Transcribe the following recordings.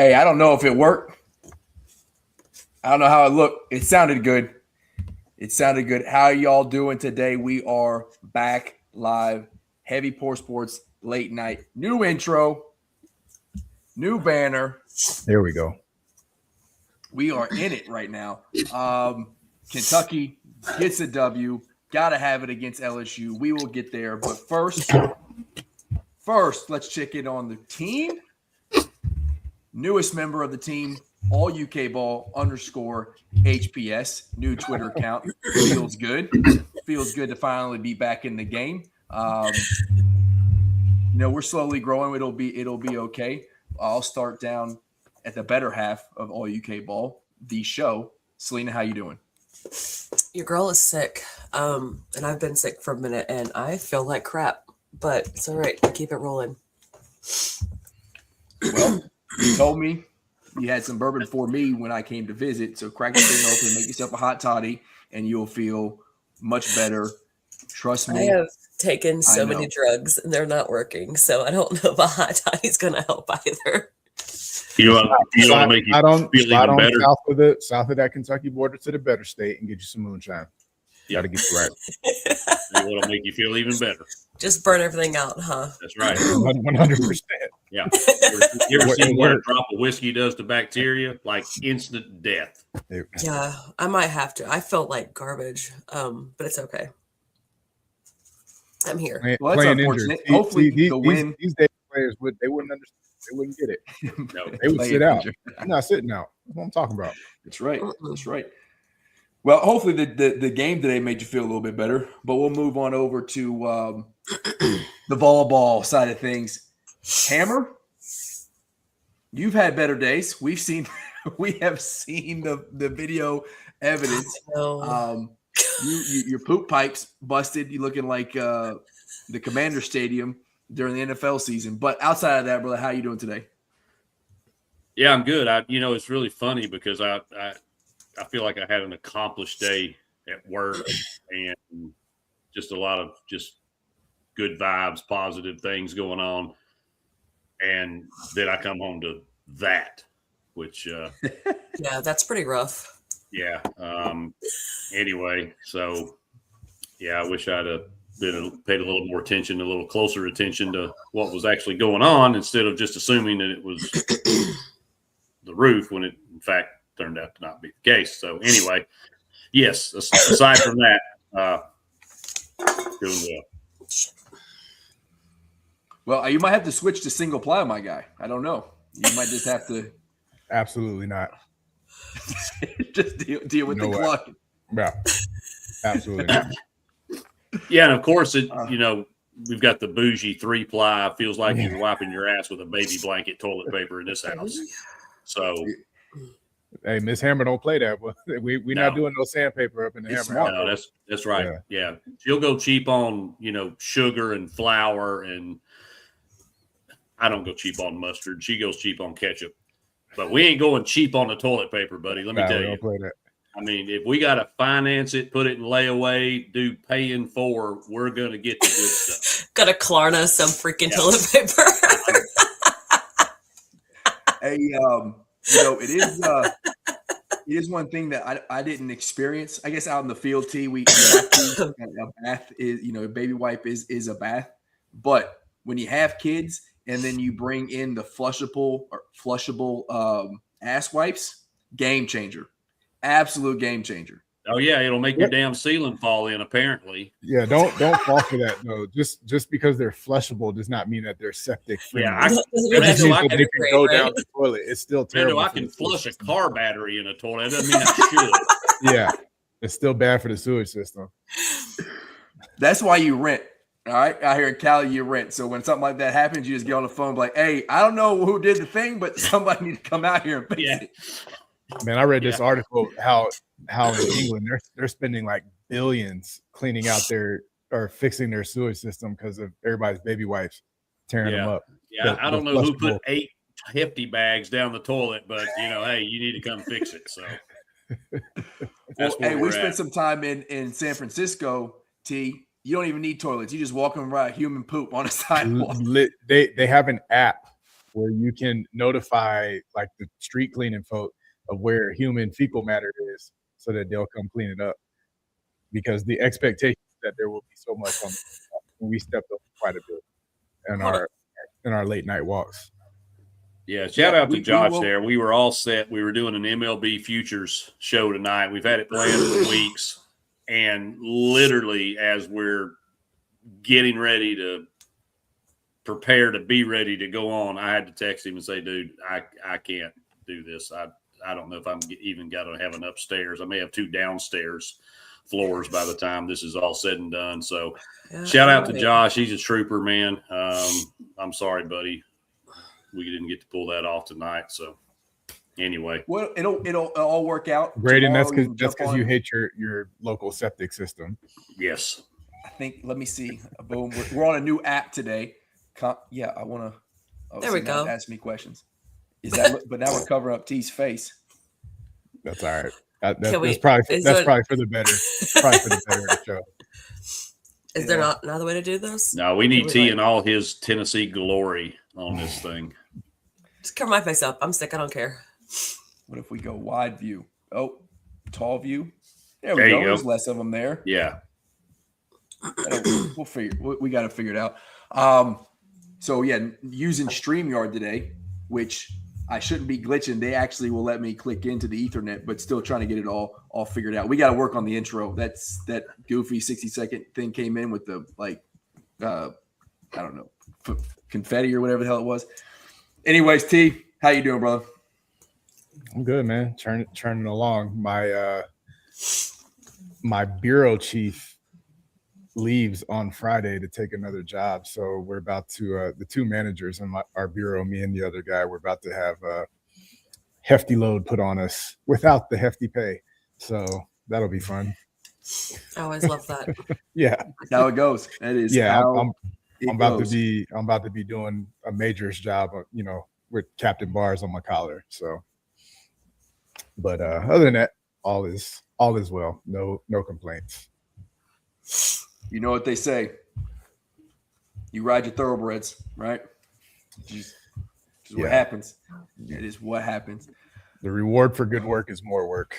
Hey, I don't know if it worked. I don't know how it looked. It sounded good. How y'all doing today? We are back live. Heavy Pour Sports Late Night. New intro. New banner. There we go. We are in it right now. Kentucky gets a W. Got to have it against LSU. We will get there. But first, let's check in on the team. Newest member of the team, AllUKBall _ HPS. New Twitter account. Feels good. Feels good to finally be back in the game. We're slowly growing. It'll be okay. I'll start down at the better half of AllUKBall, the show. Selena, how you doing? Your girl is sick, and I've been sick for a minute, and I feel like crap. But it's all right. Keep it rolling. Well, you told me you had some bourbon for me when I came to visit, so crack the thing open, make yourself a hot toddy, and you'll feel much better. Trust me. I have taken so many drugs, and they're not working, so I don't know if a hot toddy's going to help either. You want to make you feel even better? South of that Kentucky border to the better state and get you some moonshine. Yeah. Got to get you right. It'll make you feel even better. Just burn everything out, huh? That's right. 100%. Yeah. You ever seen what a drop of whiskey does to bacteria? Like instant death. Yeah, I might have to. I felt like garbage, but it's okay. I'm here. Well, that's unfortunate. Hopefully, the win. These days, players they wouldn't understand. They wouldn't get it. No, they would sit out. I'm not sitting out. That's what I'm talking about. That's right. That's right. Well, hopefully the game today made you feel a little bit better. But we'll move on over to the volleyball side of things. Hammer, you've had better days. We have seen the video evidence. Your poop pipes busted. You looking like the Commander Stadium during the NFL season. But outside of that, brother, how you doing today? Yeah, I'm good. It's really funny because I feel like I had an accomplished day at work and just a lot of just good vibes, positive things going on. And then I come home to that, which yeah, that's pretty rough. Yeah. Anyway, so yeah, I wish I'd have paid a little more attention, a little closer attention to what was actually going on instead of just assuming that it was the roof when it in fact turned out to not be the case. So anyway, yes, aside from that, doing well. Well, you might have to switch to single ply, my guy. I don't know. You might just have to. Absolutely not. Just deal with the clock. Yeah, absolutely not. Yeah, and of course, we've got the bougie 3-ply. Feels like you're wiping your ass with a baby blanket toilet paper in this house. So, hey, Miss Hammer, don't play that. We're not doing no sandpaper up in the Hammer. No, that's right. Yeah, she'll go cheap on sugar and flour, and I don't go cheap on mustard. She goes cheap on ketchup, but we ain't going cheap on the toilet paper, buddy. Let me tell you. Don't play that. I mean, if we got to finance it, put it in layaway, do paying for, we're going to get the good stuff. Got to Klarna some freaking toilet paper. Hey, it is one thing that I didn't experience. I guess out in the field, we have to, a bath is, a baby wipe is a bath. But when you have kids and then you bring in the flushable ass wipes, game changer. Absolute game changer. Oh yeah, it'll make your damn ceiling fall in. Apparently. Yeah, don't fall for that. No, just because they're flushable does not mean that they're septic free. Yeah, they can go down the toilet. It's still terrible. I can flush a car battery in a toilet. That doesn't mean I should. Yeah, it's still bad for the sewage system. That's why you rent. All right, out here in Cali, you rent. So when something like that happens, you just get on the phone, and be like, "Hey, I don't know who did the thing, but somebody need to come out here and fix it." Man, I read this article how in England they're spending like billions cleaning out fixing their sewage system because of everybody's baby wipes tearing them up. Yeah, I don't know who put 8 hefty bags down the toilet, but hey, you need to come fix it. So, we spent some time in San Francisco. T, you don't even need toilets. You just walk around human poop on a sidewalk. They have an app where you can notify like the street cleaning folk of where human fecal matter is so that they'll come clean it up. Because the expectation is that there will be so much on when we stepped up quite a bit in our late night walks. Yeah, shout out to Josh there. We were all set. We were doing an MLB futures show tonight. We've had it planned for weeks. And literally, as we're getting ready to prepare to be ready to go on, I had to text him and say, dude, I can't do this. I don't know if I'm even got to have an upstairs. I may have 2 downstairs floors by the time this is all said and done. So shout out to Josh. He's a trooper, man. I'm sorry, buddy. We didn't get to pull that off tonight. So anyway, well, it'll all work out. Great, and that's because you hate your local septic system. Yes. I think. Let me see. Boom. We're on a new app today. Yeah, I want to. There we go. Ask me questions. Is that? But now we're covering up T's face. That's all right. That's probably for the better. Probably for the better of the show. Is there not another way to do this? No, we need T in all his Tennessee glory on this thing. Just cover my face up. I'm sick. I don't care. What if we go wide view? Oh, tall view. There you go. There's less of them there. Yeah. We'll figure. We got to figure it out. So yeah, using StreamYard today, which I shouldn't be glitching. They actually will let me click into the Ethernet, but still trying to get it all figured out. We got to work on the intro. That goofy 60-second thing came in with the I don't know, confetti or whatever the hell it was. Anyways, T, how you doing, brother? I'm good, man. Turning along. My bureau chief leaves on Friday to take another job, so we're about to the 2 managers in our bureau, me and the other guy, we're about to have a hefty load put on us without the hefty pay. So that'll be fun. I always love that. Yeah, that's how it goes. That is. Yeah, I'm about to be doing a major's job, with Captain Bars on my collar. So, but other than that, all is well. No complaints. You know what they say. You ride your thoroughbreds, right? Just what happens. It is what happens. The reward for good work is more work.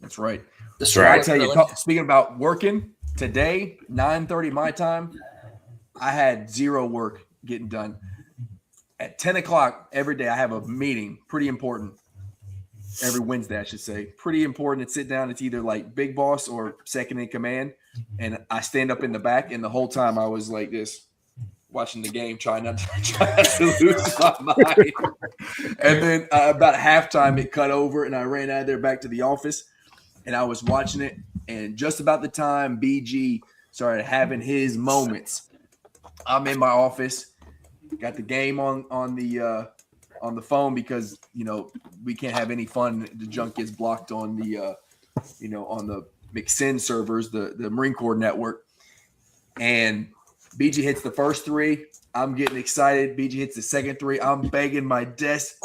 That's right. That's right. I tell you, speaking about working, today, 9:30 my time, I had 0 work getting done. At 10 o'clock every day, I have a meeting, pretty important. Every Wednesday, I should say. Pretty important to sit down. It's either like big boss or second in command. And I stand up in the back, and the whole time I was like this, watching the game, trying not to lose my mind. And then about halftime, it cut over, and I ran out of there back to the office, and I was watching it. And just about the time BG started having his moments, I'm in my office, got the game on the phone because we can't have any fun. The junk gets blocked on the on the McSinn servers, the Marine Corps network. And BG hits the first 3. I'm getting excited. BG hits the second 3. I'm begging my desk.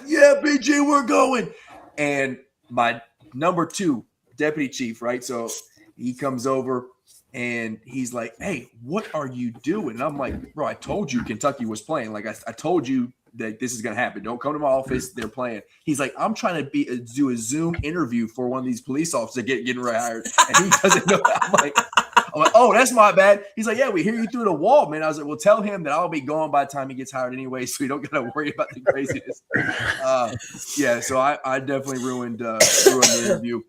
Yeah, BG, we're going. And my number 2 deputy chief, right? So he comes over and he's like, hey, what are you doing? And I'm like, bro, I told you Kentucky was playing. Like I told you that this is going to happen. Don't come to my office. They're playing. He's like, I'm trying to do a Zoom interview for one of these police officers getting rehired. And he doesn't know. I'm like, oh, that's my bad. He's like, yeah, we hear you through the wall, man. I was like, well, tell him that I'll be gone by the time he gets hired anyway, so you don't got to worry about the craziness. So I definitely ruined the interview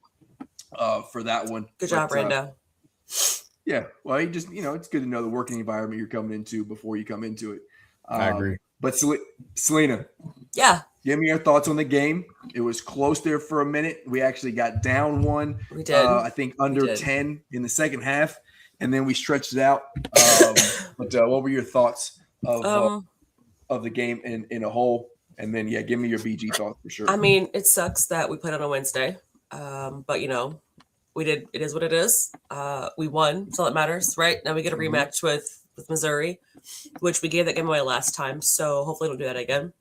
for that one. Good job, Brando. Yeah, well, you just, it's good to know the working environment you're coming into before you come into it. I agree. But Selena, yeah, give me your thoughts on the game. It was close there for a minute. We actually got down 1. We did. I think under 10 in the second half, and then we stretched it out. But what were your thoughts of the game in a whole? And then, give me your BG thoughts for sure. I mean, it sucks that we played on a Wednesday, but we did. It is what it is. We won. That's all that matters, right? Now we get a rematch with Missouri, which we gave that game away last time. So hopefully we'll do that again.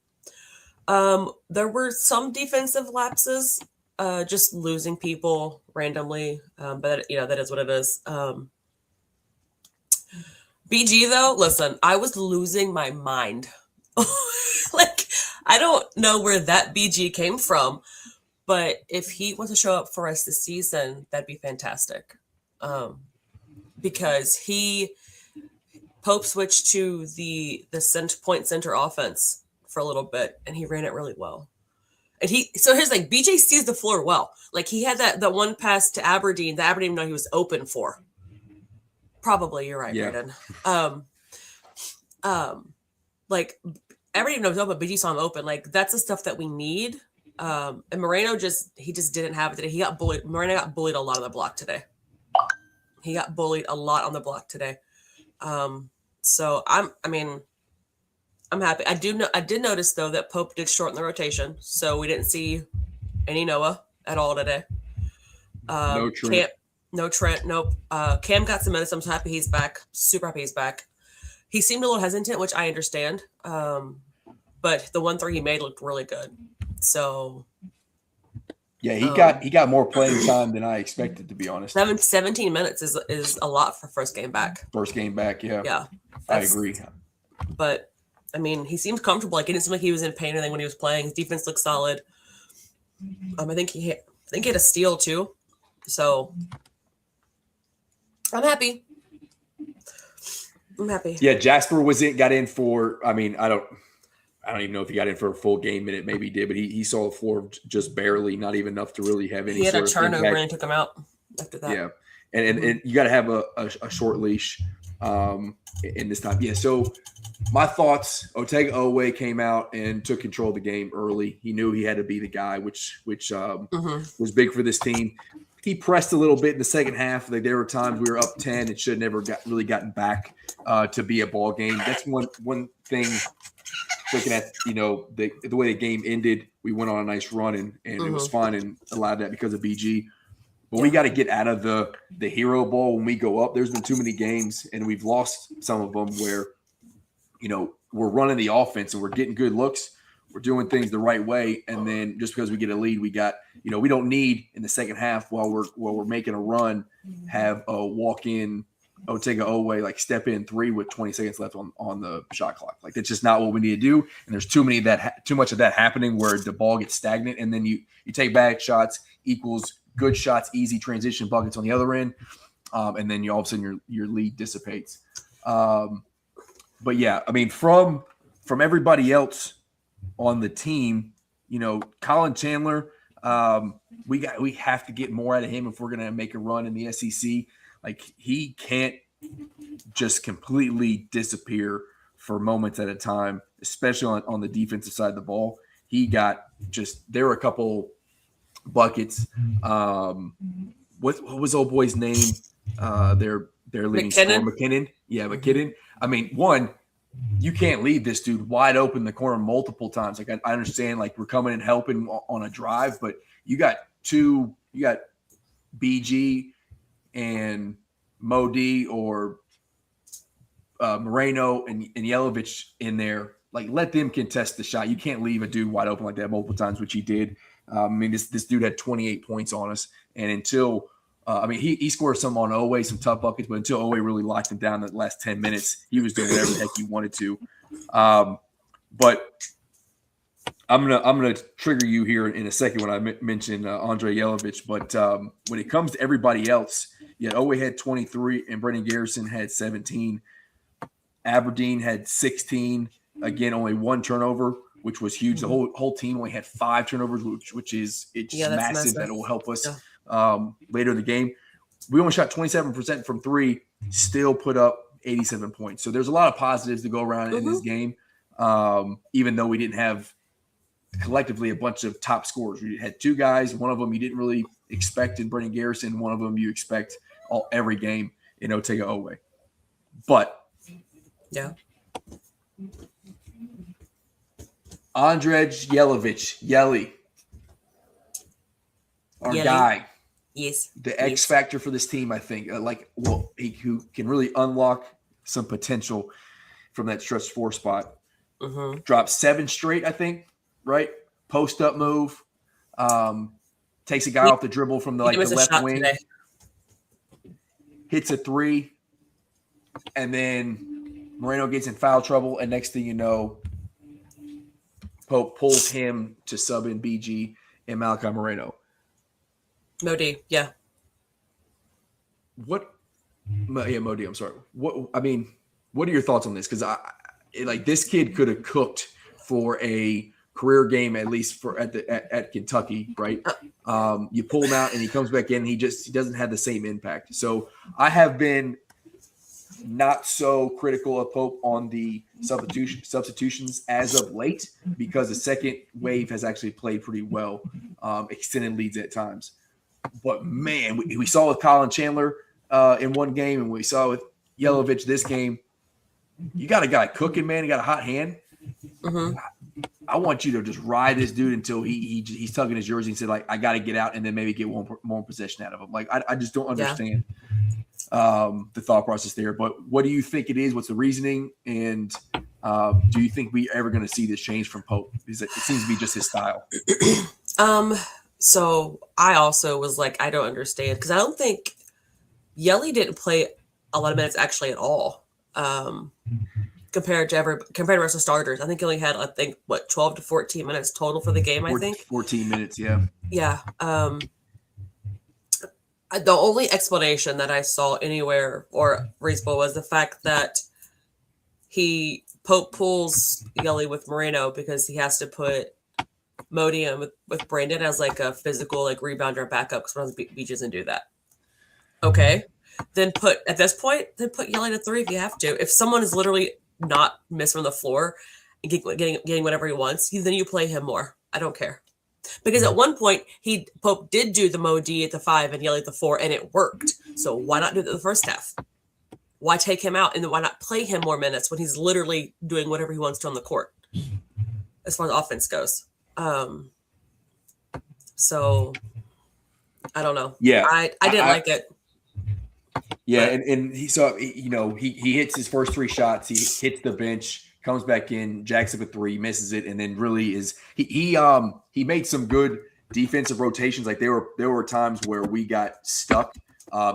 There were some defensive lapses, just losing people randomly. But that is what it is. BG though, listen, I was losing my mind I don't know where that BG came from, but if he wants to show up for us this season, that'd be fantastic. Because Pope switched to the point center offense for a little bit, and he ran it really well. And here's like BJ sees the floor well. Like he had that one pass to Aberdeen that Aberdeen didn't know he was open for. Probably you're right, Yeah. Brandon. Like Aberdeen knows open, BJ saw him open. Like that's the stuff that we need. And Moreno just didn't have it today. He got bullied. Moreno got bullied a lot on the block today. So I'm happy. I did notice though that Pope did shorten the rotation, so we didn't see any Noah at all today. No Trent. No Trent. Nope. Cam got some minutes. I'm so happy he's back. Super happy he's back. He seemed a little hesitant, which I understand. But the 1-3 he made looked really good. So yeah, he got more playing time than I expected, to be honest. 17 minutes is a lot for first game back. Yeah. Yeah. I agree. But I mean, he seemed comfortable. Like it didn't seem like he was in pain or anything when he was playing. His defense looked solid. I think he had a steal too. So I'm happy. Yeah, Jasper got in for. I mean, I don't even know if he got in for a full game minute. Maybe he did, but he saw the floor just barely, not even enough to really have any. He had sort a of turnover impact. and took him out after that. Yeah, and you got to have a short leash in this time. Yeah. So my thoughts: Otega Owe came out and took control of the game early. He knew he had to be the guy, which was big for this team. He pressed a little bit in the second half. Like there were times we were up 10. It should never really gotten back to be a ball game. That's one thing. Looking at the way the game ended, we went on a nice run and it was fun and allowed that because of BG. But we got to get out of the hero ball when we go up. There's been too many games and we've lost some of them where we're running the offense and we're getting good looks. We're doing things the right way, and then just because we get a lead, we don't need in the second half while we're making a run have a walk in Otega Owe like step in 3 with 20 seconds left on the shot clock. Like that's just not what we need to do. And there's too much of that happening where the ball gets stagnant, and then you take back shots equals good shots, easy transition buckets on the other end, and then all of a sudden your lead dissipates. But yeah, I mean from everybody else on the team, Colin Chandler, we have to get more out of him if we're going to make a run in the SEC. Like he can't just completely disappear for moments at a time, especially on the defensive side of the ball. There were a couple buckets. What was old boy's name? Their leading scorer, McKinnon. Yeah, McKinnon. I mean, you can't leave this dude wide open in the corner multiple times. Like I understand, like we're coming and helping on a drive, but you got BG and Modi or Moreno and Yelovich in there. Like let them contest the shot. You can't leave a dude wide open like that multiple times, which he did. I mean, this dude had 28 points on us, and until he scored some on Owe, some tough buckets, but until Owe really locked him down the last 10 minutes, he was doing whatever the heck he wanted to. But I'm gonna trigger you here in a second when I mention Andre Yelovich. But when it comes to everybody else, Owe had 23 and Brendan Garrison had 17. Aberdeen had 16. Again, only 1 turnover, which was huge. The whole team only had 5 turnovers, which is massive. That will help us later in the game. We only shot 27% from 3, still put up 87 points. So there's a lot of positives to go around in this game, even though we didn't have collectively a bunch of top scorers. We had 2 guys. One of them you didn't really expect in Brendan Garrison. One of them you expect every game in Otega Owe. But yeah. Andrej Yelovich, Yeli, our guy. Yes. The X factor for this team, I think. Who can really unlock some potential from that stretch 4 spot. Dropped 7 straight, I think, right? Post up move. Takes a guy off the dribble from the left wing. Today. Hits a 3. And then Moreno gets in foul trouble. And next thing you know, Pope pulls him to sub in BG and Malachi Moreno. Modi, yeah. Modi, I'm sorry. What are your thoughts on this? Because this kid could have cooked for a career game, at least at Kentucky, right? You pull him out and he comes back in. He doesn't have the same impact. So I have been not so critical of Pope on the substitutions as of late, because the second wave has actually played pretty well, extended leads at times. But man, we saw with Colin Chandler in one game, and we saw with Yelovich this game. You got a guy cooking, man. You got a hot hand. Mm-hmm. I want you to just ride this dude until he's tugging his jersey and said, like, I got to get out, and then maybe get one more possession out of him. Like, I just don't understand the thought process there. But what do you think it is? What's the reasoning? And do you think we ever going to see this change from Pope? Because it seems to be just his style. So I also was like, I don't understand, because I don't think Yelly didn't play a lot of minutes actually at all. Compared to the rest of starters. I think he only had, 12 to 14 minutes total for the game, I think. 14 minutes, yeah. Yeah. The only explanation that I saw anywhere or reasonable was the fact that Pope pulls Yelly with Moreno because he has to put Modi in with Brandon as like a physical rebounder and backup, because sometimes BG doesn't do that. Okay. Then put Yelly to 3 if you have to. If someone is literally not missing on the floor and getting whatever he wants, then you play him more. I don't care. Because at one point, Pope did do the Modi at the 5 and Yelly at the 4, and it worked. So why not do it the first half? Why take him out, and then why not play him more minutes when he's literally doing whatever he wants to on the court, as far as offense goes? So I don't know. Yeah, I didn't like it. Yeah, and he hits his first 3 shots. He hits the bench, comes back in, jacks up a 3, misses it, and then really he made some good defensive rotations. Like there were times where we got stuck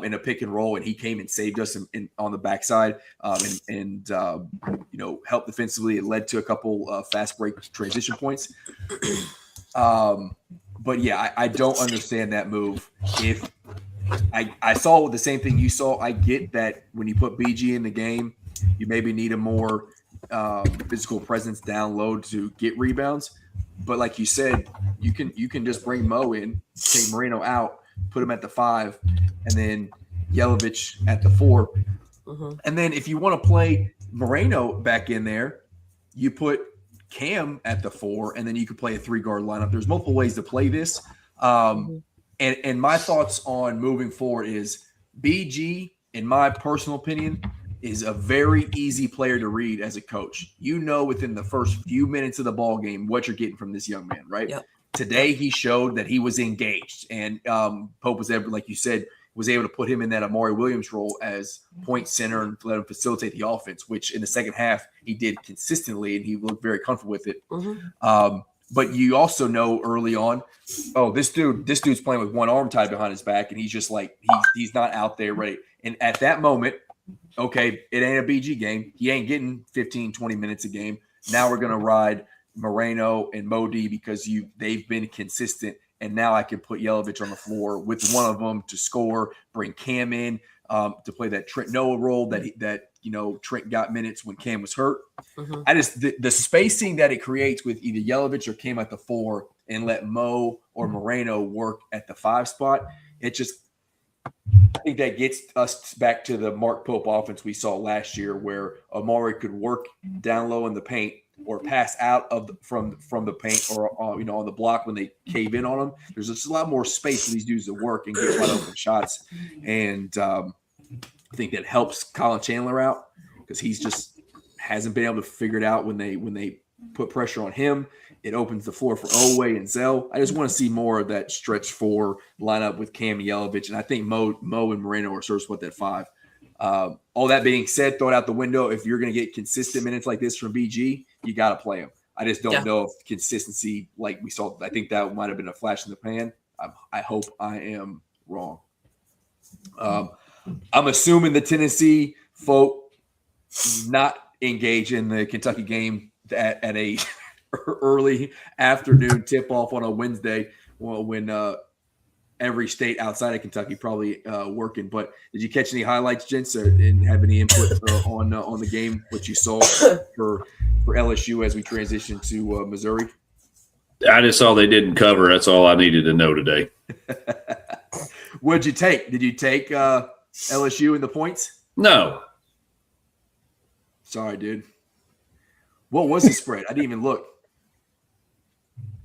in a pick and roll, and he came and saved us on the backside, and helped defensively. It led to a couple fast break transition points. But yeah, I don't understand that move. If I saw the same thing you saw. I get that when you put BG in the game, you maybe need a more physical presence down low to get rebounds. But like you said, you can just bring Mo in, take Moreno out, put him at the 5, and then Yelovich at the 4. Mm-hmm. And then if you want to play Moreno back in there, you put Cam at the 4, and then you could play a 3-guard lineup. There's multiple ways to play this. And my thoughts on moving forward is BG, in my personal opinion, is a very easy player to read as a coach. You know within the first few minutes of the ball game what you're getting from this young man, right? Yep. Today he showed that he was engaged, and Pope was able, like you said, was able to put him in that Amari Williams role as point center and let him facilitate the offense, which in the second half he did consistently, and he looked very comfortable with it. Mm-hmm. But you also know early on, this dude's playing with one arm tied behind his back, and he's just like he's not out there ready. And at that moment, okay, it ain't a BG game. He ain't getting 15, 20 minutes a game. Now we're gonna ride Moreno and Modi because they've been consistent, and now I can put Yelovich on the floor with one of them to score, bring Cam in to play that Trent Noah role that Trent got minutes when Cam was hurt. Mm-hmm. I just the spacing that it creates with either Yelovich or Cam at the 4 and let Mo or Moreno work at the 5 spot. I think that gets us back to the Mark Pope offense we saw last year, where Amari could work down low in the paint or pass out from the paint or on the block when they cave in on them. There's just a lot more space for these dudes to work and get wide open shots. And I think that helps Colin Chandler out because he's just hasn't been able to figure it out when they put pressure on him. It opens the floor for Owe and Zell. I just want to see more of that stretch 4 lineup with Cam and Yelovich, and I think Mo and Moreno are sort of split that 5. All that being said, throw it out the window. If you're going to get consistent minutes like this from BG, you got to play him. I just don't know if consistency like we saw. I think that might have been a flash in the pan. I hope I am wrong. I'm assuming the Tennessee folk not engage in the Kentucky game at a early afternoon tip off on a Wednesday when every state outside of Kentucky probably working. But did you catch any highlights, gents, or didn't have any input on the game? What you saw for LSU as we transition to Missouri? I just saw they didn't cover. That's all I needed to know today. What'd you take? Did you take LSU in the points? No. Sorry, dude. What was the spread? I didn't even look.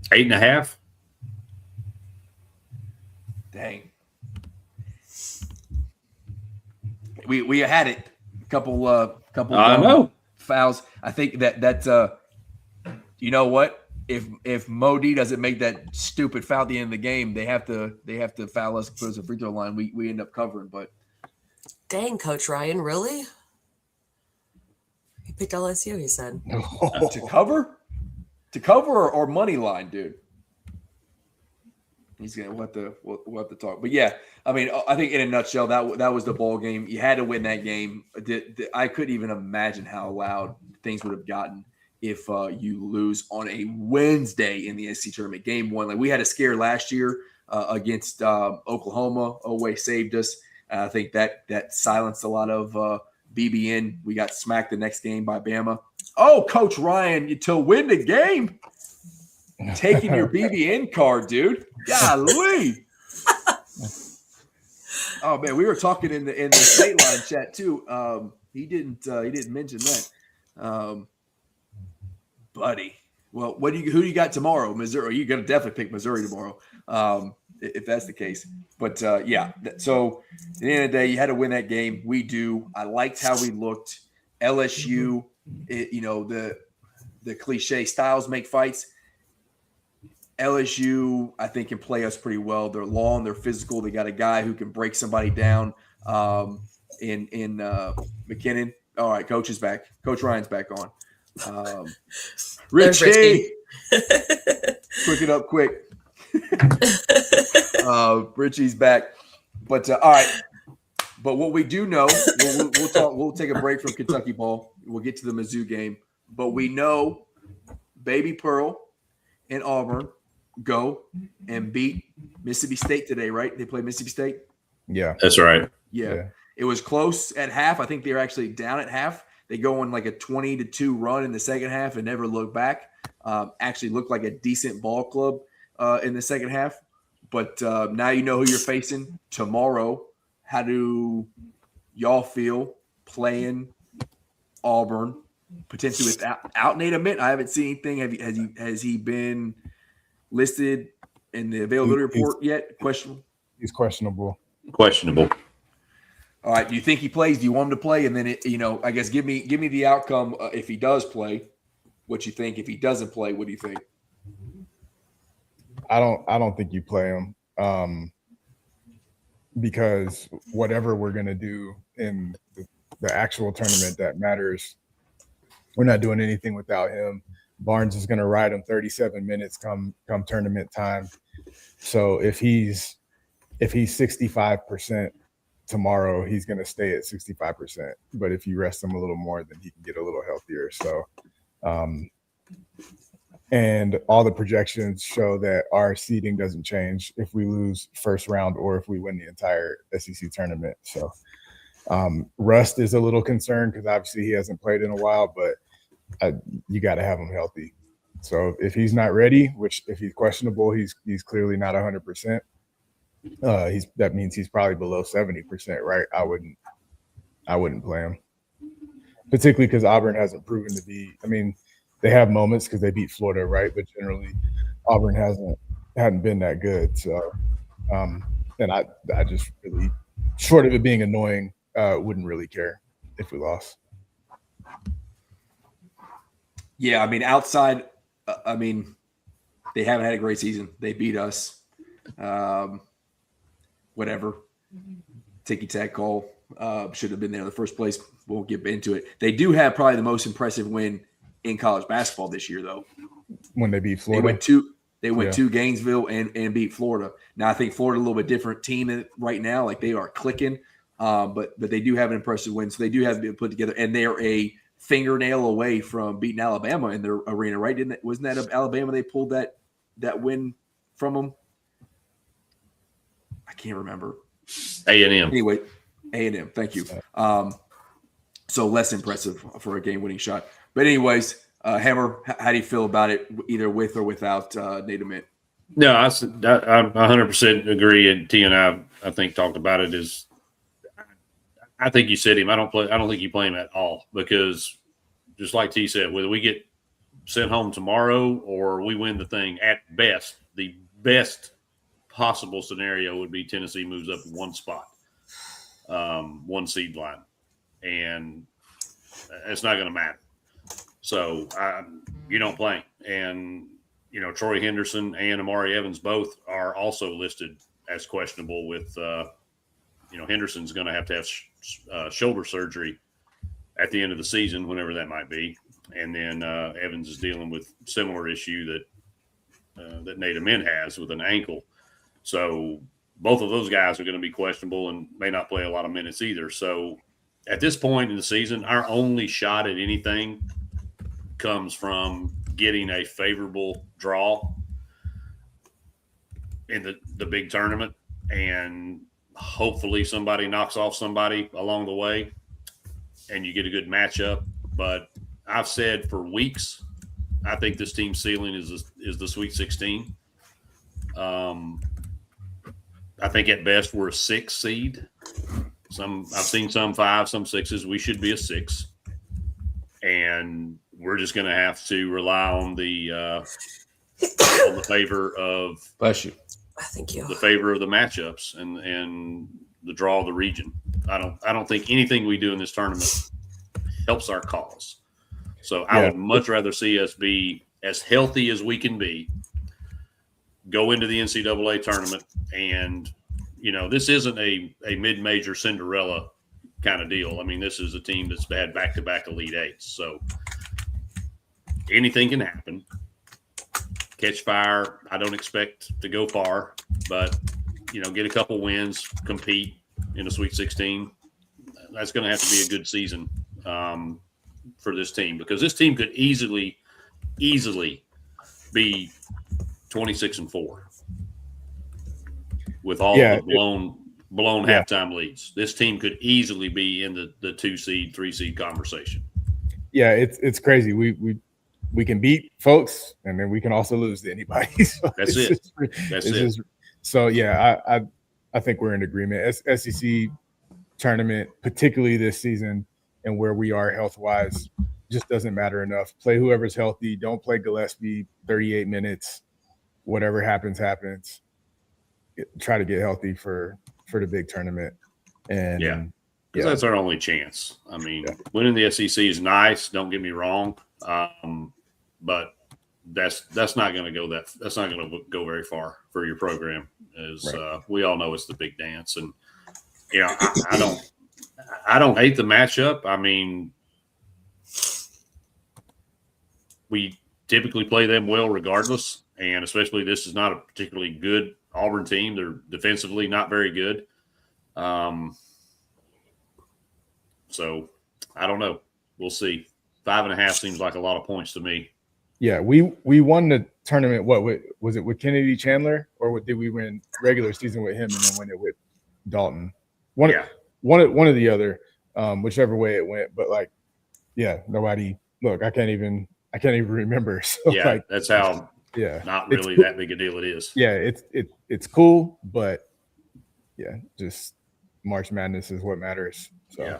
8.5. Dang. We had it. A couple I know. fouls. I think that's you know what? If Modi doesn't make that stupid foul at the end of the game, they have to foul us, put us a free throw line. We end up covering, but Dang, Coach Ryan, really? He picked LSU, he said. to cover or money line, dude. We'll have to talk. But yeah, I mean, I think in a nutshell, that was the ball game. You had to win that game. I couldn't even imagine how loud things would have gotten if you lose on a Wednesday in the SEC tournament. Game one, like we had a scare last year against Oklahoma. Oweh saved us. I think that silenced a lot of BBN. We got smacked the next game by Bama. Oh, Coach Ryan, to win the game, taking your BBN card, dude. Golly. Oh man, we were talking in the state line chat too. He didn't mention that. Buddy. Well, who do you got tomorrow? Missouri. You're gonna definitely pick Missouri tomorrow, if that's the case. But yeah. So at the end of the day, you had to win that game. We do. I liked how we looked. LSU. The cliche styles make fights. LSU, I think, can play us pretty well. They're long, they're physical. They got a guy who can break somebody down. In McKinnon. All right, Coach is back. Coach Ryan's back on. Richie, quick it up, quick. Richie's back, but all right. But what we do know, we'll talk. We'll take a break from Kentucky ball. We'll get to the Mizzou game, but we know Baby Pearl and Auburn go and beat Mississippi State today, right? They play Mississippi State. Yeah, That's right. Yeah. It was close at half. I think they were actually down at half. They go on like a 20-2 run in the second half and never look back. Actually looked like a decent ball club in the second half. But now you know who you're facing tomorrow. How do y'all feel playing Auburn potentially without Nate Ament? I haven't seen anything. Has he been listed in the availability report yet? Questionable. he's questionable. Questionable. All right. Do you think he plays? Do you want him to play? And then I guess give me the outcome if he does play. What you think? If he doesn't play, what do you think? I don't think you play him because whatever we're gonna do in the actual tournament that matters, we're not doing anything without him. Barnes is gonna ride him 37 minutes come tournament time. So if he's 65% tomorrow, he's gonna stay at 65%. But if you rest him a little more, then he can get a little healthier. So and all the projections show that our seeding doesn't change if we lose first round or if we win the entire SEC tournament. So Rust is a little concerned because obviously he hasn't played in a while, but you got to have him healthy. So if he's not ready, which if he's questionable, he's clearly not 100%. That means he's probably below 70%, right? I wouldn't play him, particularly because Auburn hasn't proven to be. I mean, they have moments because they beat Florida, right? But generally, Auburn hadn't been that good. So, and I just really, short of it being annoying, wouldn't really care if we lost. Yeah, I mean, outside, they haven't had a great season. They beat us. Whatever. Ticky-tack call. Should have been there in the first place. We'll get into it. They do have probably the most impressive win in college basketball this year, though. When they beat Florida. They went to Gainesville and beat Florida. Now, I think Florida a little bit different team right now. Like, they are clicking. But they do have an impressive win. So they do have to be put together. And they are a fingernail away from beating Alabama in their arena, right? Wasn't that Alabama? They pulled that win from them. I can't remember. A&M. Anyway, A&M. Thank you. So less impressive for a game-winning shot. But anyways, Hammer, how do you feel about it, either with or without Nate Ament? No, I 100% agree. And T and I think talked about it. I think you said him. I don't think you play him at all, because just like T said, whether we get sent home tomorrow or we win the thing, at best, the best possible scenario would be Tennessee moves up one spot, one seed line, and it's not going to matter. So you don't play him. And Troy Henderson and Amari Evans both are also listed as questionable. With Henderson's going to have shoulder surgery at the end of the season, whenever that might be, and then Evans is dealing with similar issue that Nate Ament has with an ankle. So both of those guys are going to be questionable and may not play a lot of minutes either. So at this point in the season, our only shot at anything comes from getting a favorable draw in the big tournament, and hopefully somebody knocks off somebody along the way and you get a good matchup. But I've said for weeks, I think this team's ceiling is the Sweet 16. I think at best we're a 6 seed. I've seen some 5, some 6s. We should be a 6, and we're just going to have to rely on the favor of Thank you. the favor of the matchups and the draw of the region. I don't think anything we do in this tournament helps our cause. So I would much rather see us be as healthy as we can be, go into the NCAA tournament, and this isn't a mid-major Cinderella kind of deal. I mean, this is a team that's had back-to-back Elite Eights, so anything can happen. Catch fire. I don't expect to go far, but get a couple wins, compete in a Sweet 16. That's going to have to be a good season for this team, because this team could easily be 26-4 with all the blown halftime leads. This team could easily be in the 2 seed, 3 seed conversation. Yeah, it's crazy. We can beat folks, and then we can also lose to anybody. So that's it. So yeah, I think we're in agreement. SEC tournament, particularly this season, and where we are health-wise, just doesn't matter enough. Play whoever's healthy. Don't play Gillespie 38 minutes. Whatever happens. Try to get healthy for the big tournament. And because that's our only chance. I mean, winning the SEC is nice. Don't get me wrong, but that's not going to go. That's not going to go very far for your program. We all know it's the big dance, and I don't hate the matchup. I mean, we typically play them well regardless, and especially this is not a particularly good Auburn team. They're defensively not very good. So I don't know. We'll see. 5.5 seems like a lot of points to me. Yeah, we won the tournament. What was it with Kennedy Chandler, or did we win regular season with him and then win it with Dalton? One or the other, whichever way it went. But nobody. Look, I can't even remember. So that's how. Yeah, not really that big a deal. It is. Yeah, it's cool, but just March Madness is what matters. So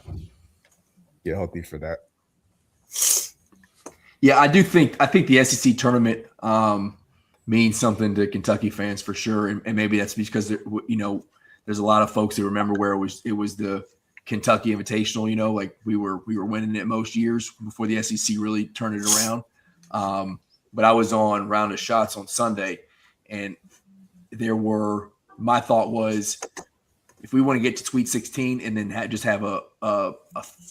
get healthy for that. Yeah, I think the SEC tournament means something to Kentucky fans for sure, and maybe that's because there's a lot of folks who remember where it was the Kentucky Invitational. Like we were winning it most years before the SEC really turned it around. But I was on Round of Shots on Sunday, and my thought was, if we want to get to Sweet 16 and then just have a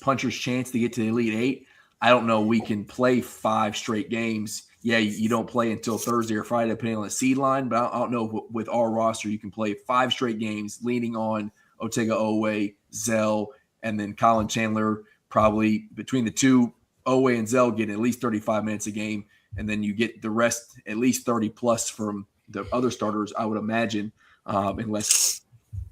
puncher's chance to get to the Elite Eight, I don't know we can play 5 straight games. Yeah, you don't play until Thursday or Friday, depending on the seed line. But I don't know if with our roster you can play 5 straight games, leaning on Otega Owe, Zell, and then Colin Chandler. Probably between the two, Owe and Zell get at least 35 minutes a game, and then you get the rest at least 30 plus from the other starters, I would imagine, unless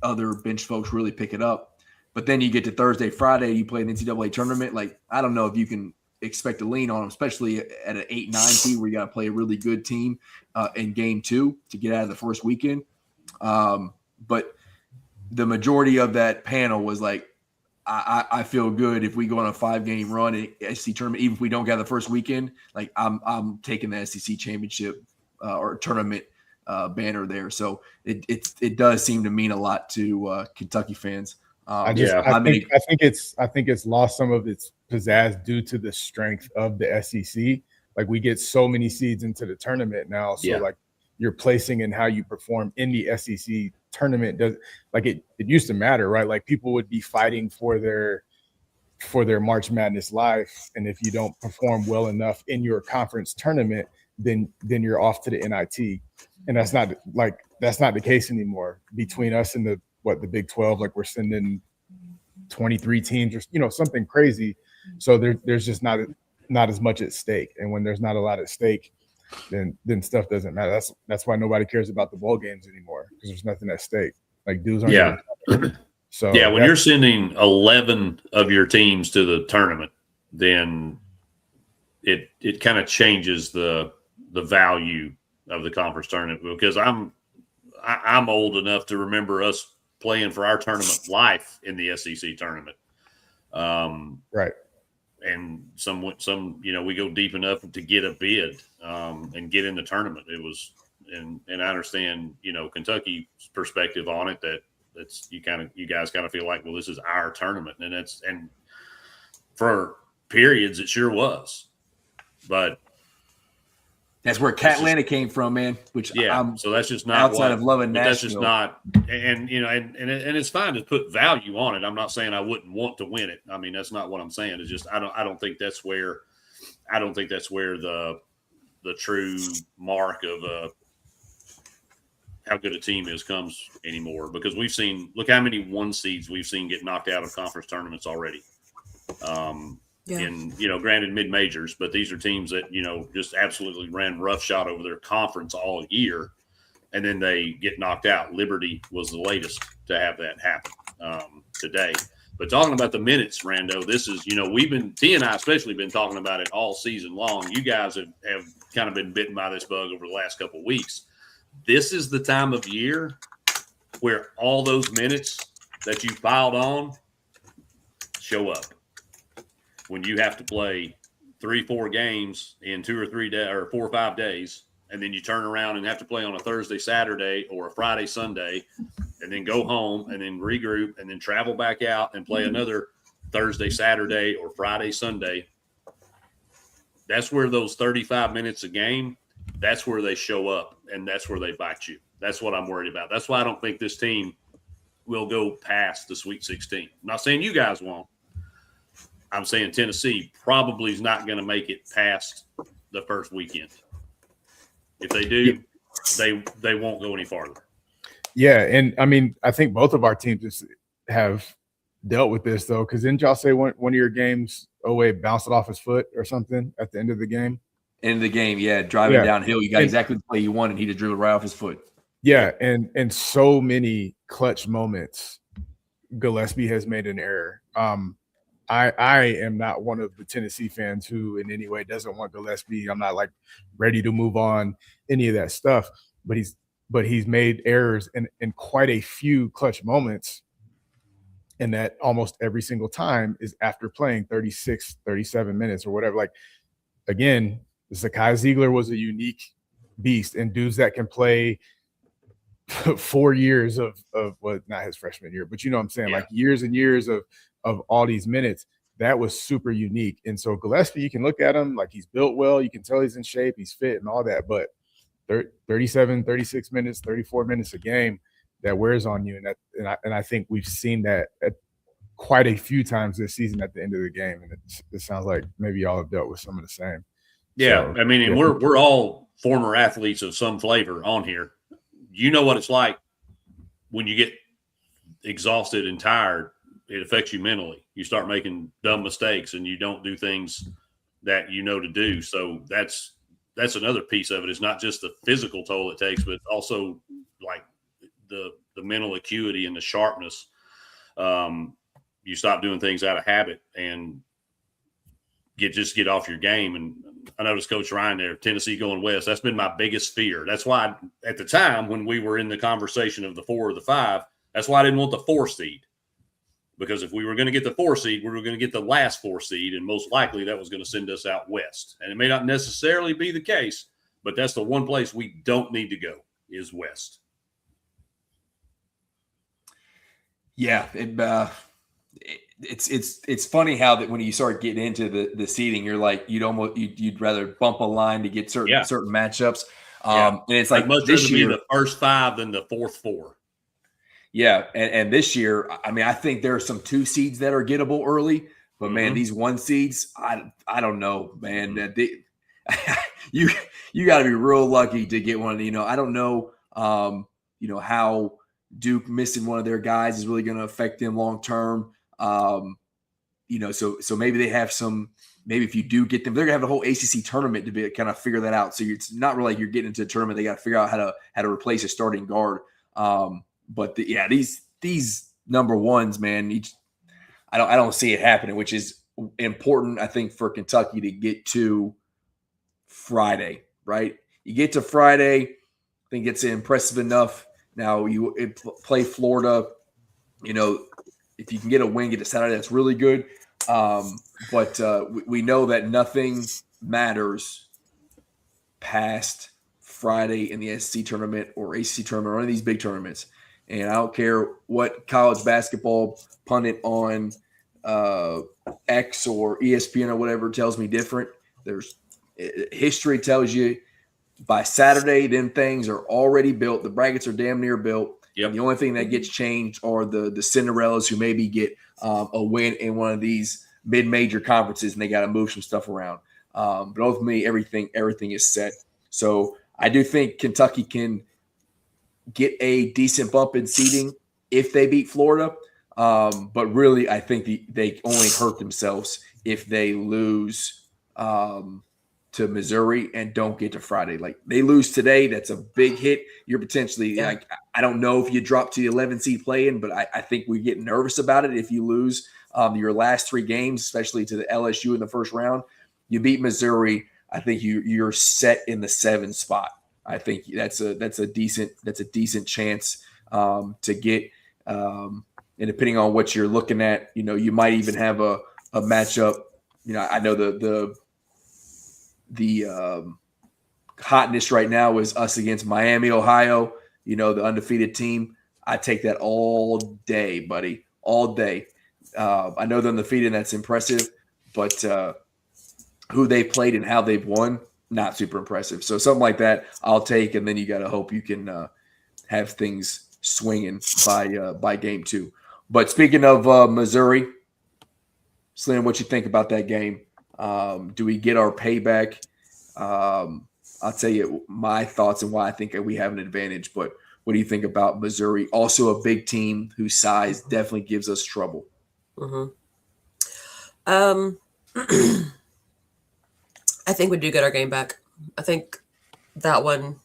other bench folks really pick it up. But then you get to Thursday, Friday, you play an NCAA tournament. Like, I don't know if you can expect to lean on them, especially at an 8-9 team where you got to play a really good team in game 2 to get out of the first weekend. But the majority of that panel was like, I feel good if we go on a 5-game run at SEC tournament, even if we don't get the first weekend. Like, I'm taking the SEC championship or tournament banner there. So it does seem to mean a lot to Kentucky fans. I think it's lost some of its pizzazz due to the strength of the SEC. Like, we get so many seeds into the tournament now, so like your placing and how you perform in the SEC tournament does, like, it used to matter, right? Like, people would be fighting for their March Madness life, and if you don't perform well enough in your conference tournament, then you're off to the NIT, and that's not the case anymore. Between us and the Big 12, like, we're sending 23 teams or something crazy, so there's just not as much at stake, and when there's not a lot at stake, then stuff doesn't matter. That's why nobody cares about the bowl games anymore, because there's nothing at stake. Like, dudes aren't so when you're sending 11 of your teams to the tournament, then it kind of changes the value of the conference tournament, because I'm old enough to remember us playing for our tournament life in the SEC tournament. Right. And some we go deep enough to get a bid and get in the tournament. It was, and I understand, Kentucky's perspective on it, that's you guys kind of feel like, well, this is our tournament, and for periods it sure was, but that's where Catlanta came from, man. Which so that's just not outside of loving Nashville. That's just not, and it's fine to put value on it. I'm not saying I wouldn't want to win it. I mean, that's not what I'm saying. It's just I don't think that's where the true mark of how good a team is comes anymore, because we've seen, look how many 1 seeds we've seen get knocked out of conference tournaments already. In granted mid-majors, but these are teams that just absolutely ran roughshod over their conference all year, and then they get knocked out. Liberty was the latest to have that happen today. But talking about the minutes, Rando, this is we've been, T and I especially, been talking about it all season long. You guys have kind of been bitten by this bug over the last couple of weeks. This is the time of year where all those minutes that you piled on show up. When you have to play 3-4 games in 2 or 3 days or 4 or 5 days, and then you turn around and have to play on a Thursday, Saturday, or a Friday, Sunday, and then go home and then regroup and then travel back out and play another Thursday, Saturday, or Friday, Sunday. That's where those 35 minutes a game, that's where they show up, and that's where they bite you. That's what I'm worried about. That's why I don't think this team will go past the Sweet 16. I'm not saying you guys won't. I'm saying Tennessee probably is not going to make it past the first weekend. If they do, they won't go any farther. Yeah, and I mean, I think both of our teams have dealt with this, though, because didn't y'all say one of your games, Owe bounced it off his foot or something at the end of the game? End of the game, driving downhill. You got exactly the play you wanted. He just dribbled right off his foot. Yeah, and so many clutch moments Gillespie has made an error. I am not one of the Tennessee fans who in any way doesn't want Gillespie. I'm not like ready to move on, any of that stuff. But he's made errors in quite a few clutch moments. And that almost every single time is after playing 36, 37 minutes or whatever. Like, again, Zakai Ziegler was a unique beast, and dudes that can play 4 years of not his freshman year, but you know what I'm saying? Like years and years of all these minutes, that was super unique. And so Gillespie, you can look at him like he's built well. You can tell he's in shape, he's fit and all that. But 37, 36 minutes, 34 minutes a game, that wears on you. And I think we've seen that at quite a few times this season at the end of the game. And it sounds like maybe y'all have dealt with some of the same. Yeah. So, I mean, and we're all former athletes of some flavor on here. You know what it's like when you get exhausted and tired. It affects you mentally. You start making dumb mistakes and you don't do things that to do. So that's another piece of it. It's not just the physical toll it takes, but also like the mental acuity and the sharpness. You stop doing things out of habit and get off your game. And I noticed Coach Ryan there, Tennessee going west. That's been my biggest fear. That's why at the time when we were in the conversation of the 4 or the 5, that's why I didn't want the 4 seed. Because if we were going to get the 4 seed, we were going to get the last 4 seed, and most likely that was going to send us out west. And it may not necessarily be the case, but that's the one place we don't need to go is west. Yeah, it's funny how that when you start getting into the seeding, you're like you'd rather bump a line to get certain matchups. And it's like I'd much this rather year be the first 5 than the fourth 4. Yeah, and this year, I mean, I think there are some 2 seeds that are gettable early, but man, these 1 seeds, I don't know, man. You got to be real lucky to get one. I don't know, how Duke missing one of their guys is really going to affect them long term. So maybe they have some. Maybe if you do get them, they're gonna have the whole ACC tournament to be kind of figure that out. So it's not really like you're getting into a tournament. They got to figure out how to replace a starting guard. But these number ones, man, I don't see it happening, which is important, I think, for Kentucky to get to Friday, right? You get to Friday, I think it's impressive enough. Now you play Florida, if you can get a win, get to Saturday, that's really good. But we know that nothing matters past Friday in the SEC tournament or ACC tournament or any of these big tournaments. And I don't care what college basketball pundit on X or ESPN or whatever tells me different. History tells you by Saturday, then things are already built. The brackets are damn near built. Yep. The only thing that gets changed are the Cinderellas who maybe get a win in one of these mid-major conferences, and they got to move some stuff around. But ultimately, everything is set. So I do think Kentucky can get a decent bump in seeding if they beat Florida. But really, I think they only hurt themselves if they lose to Missouri and don't get to Friday. Like they lose today, that's a big hit. You're potentially like, I don't know if you drop to the 11 seed play-in, but I think we get nervous about it if you lose your last 3 games, especially to the LSU in the first round. You beat Missouri, I think you're set in the 7 spot. I think that's a decent chance to get. And depending on what you're looking at, you might even have a matchup. I know the hotness right now is us against Miami, Ohio. The undefeated team. I take that all day, buddy, all day. I know they're undefeated, and that's impressive, but who they played and how they've won, not super impressive. So something like that I'll take, and then you got to hope you can have things swinging by game 2. But speaking of Missouri, Slim, what you think about that game? Do we get our payback? I'll tell you my thoughts and why I think we have an advantage. But what do you think about Missouri? Also a big team whose size definitely gives us trouble. Mm-hmm. I think we do get our game back. I think that one,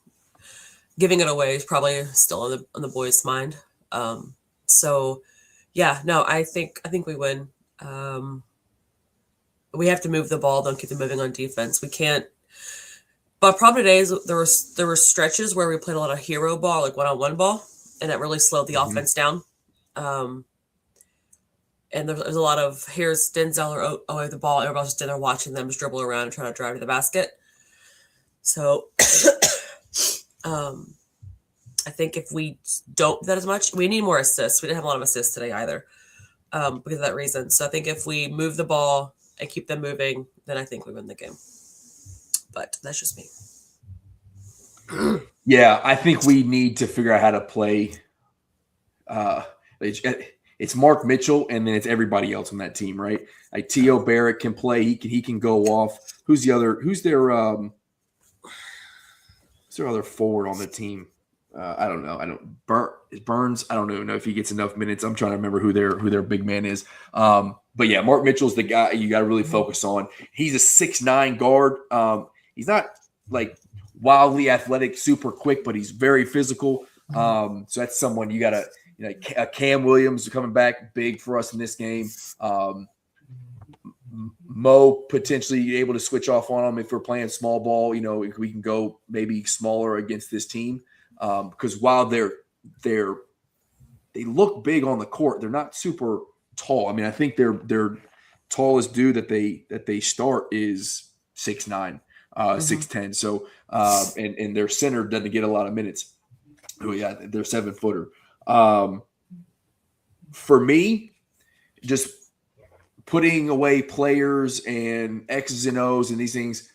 giving it away, is probably still on the boys' mind. So, yeah, no, I think we win. We have to move the ball, don't keep them moving on defense. We can't. But problem today is there were stretches where we played a lot of hero ball, like one-on-one ball, and that really slowed the offense down. And there's a lot of, here's Denzel or the ball, everybody's just in there watching them just dribble around and trying to drive to the basket. So I think if we don't do that as much, we need more assists. We didn't have a lot of assists today either because of that reason. So I think if we move the ball and keep them moving, then I think we win the game. But that's just me. Yeah, I think we need to figure out how to play. It's Mark Mitchell, and then it's everybody else on that team, right? Like T.O. Barrett can play; he can go off. Who's their other forward on the team? I don't know. Burns. I don't know if he gets enough minutes. I'm trying to remember who their big man is. But yeah, Mark Mitchell's the guy you got to really focus on. He's a 6'9" guard. He's not like wildly athletic, super quick, but he's very physical. So that's someone you got to, Cam Williams coming back big for us in this game. Mo potentially able to switch off on him if we're playing small ball. We can go maybe smaller against this team because while they look big on the court, they're not super tall. I mean, I think their tallest dude that they start is 6'9", 6'10". So and their center doesn't get a lot of minutes. Oh yeah, they're 7-footer. For me, just putting away players and X's and O's and these things,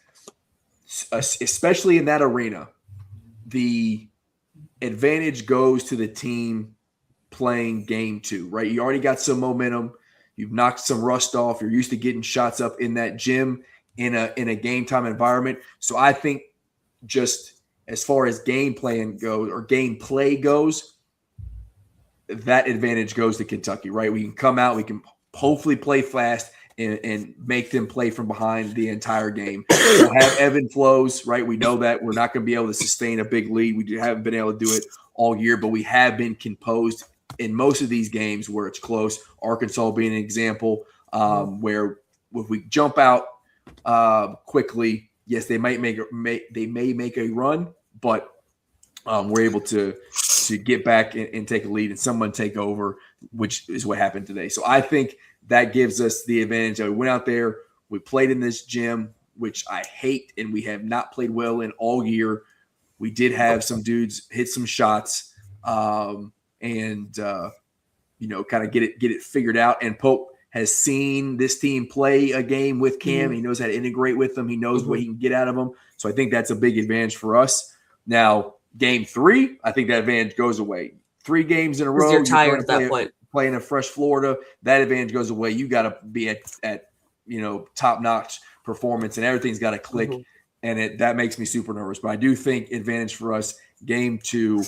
especially in that arena, the advantage goes to the team playing game 2, right? You already got some momentum. You've knocked some rust off. You're used to getting shots up in that gym in a game time environment. So I think just as far as game plan goes or gameplay goes, that advantage goes to Kentucky, right? We can come out, we can hopefully play fast and make them play from behind the entire game. We'll have ebb and flows, right? We know that we're not going to be able to sustain a big lead. We haven't been able to do it all year, but we have been composed in most of these games where it's close. Arkansas being an example, where if we jump out quickly, yes, they may make a run, but we're able to get back and take a lead and someone take over, which is what happened today. So I think that gives us the advantage. We went out there, we played in this gym, which I hate, and we have not played well in all year. We did have some dudes hit some shots, and kind of get it figured out. And Pope has seen this team play a game with Cam. He knows how to integrate with them. He knows what he can get out of them. So I think that's a big advantage for us. Now, game 3, I think that advantage goes away. 3 games in a row. You're tired at that point. Playing in fresh Florida, that advantage goes away. You got to be at top-notch performance, and everything's got to click, and that makes me super nervous. But I do think advantage for us, game 2,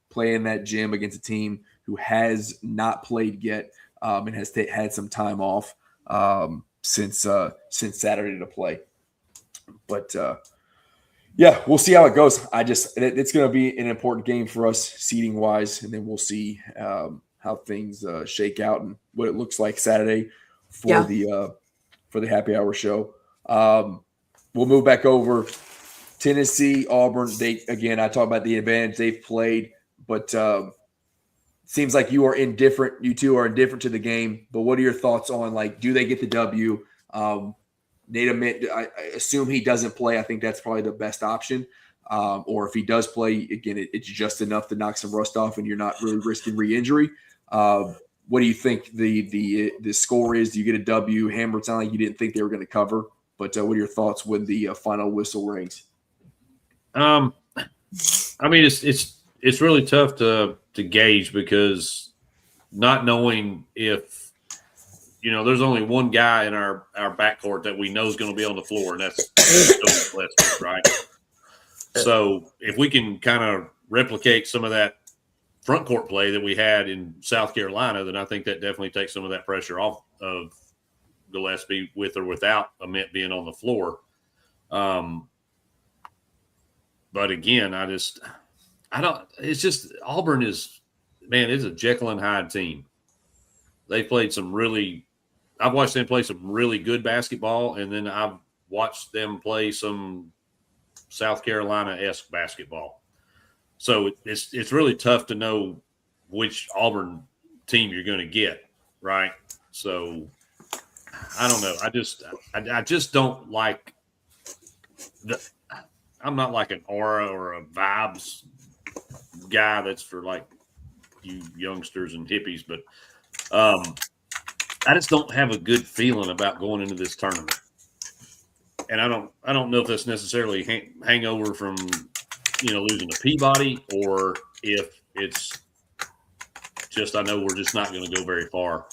playing that gym against a team who has not played yet and has had some time off since Saturday to play. But yeah, we'll see how it goes. It's going to be an important game for us seeding wise, and then we'll see how things shake out and what it looks like Saturday for the happy hour show. We'll move back over Tennessee, Auburn. I talk about the advantage they've played, but seems like you are indifferent. You two are indifferent to the game. But what are your thoughts on do they get the W? Nate, I assume he doesn't play. I think that's probably the best option. Or if he does play, again, it's just enough to knock some rust off, and you're not really risking re-injury. What do you think the score is? Do you get a W? Hammer, it sounded like you didn't think they were going to cover, but what are your thoughts when the final whistle rings? I mean, it's really tough to gauge because not knowing if there's only one guy in our backcourt that we know is going to be on the floor, and that's right. So if we can kind of replicate some of that front court play that we had in South Carolina, then I think that definitely takes some of that pressure off of Gillespie with or without Ament being on the floor. But again, it's just Auburn is a Jekyll and Hyde team. They played I've watched them play some really good basketball, and then I've watched them play some South Carolina-esque basketball. So it's really tough to know which Auburn team you're going to get, right? So I don't know. I just don't like I'm not like an aura or a vibes guy that's for you youngsters and hippies, but I just don't have a good feeling about going into this tournament. And I don't know if that's necessarily hangover from losing to Peabody, or if it's just I know we're just not going to go very far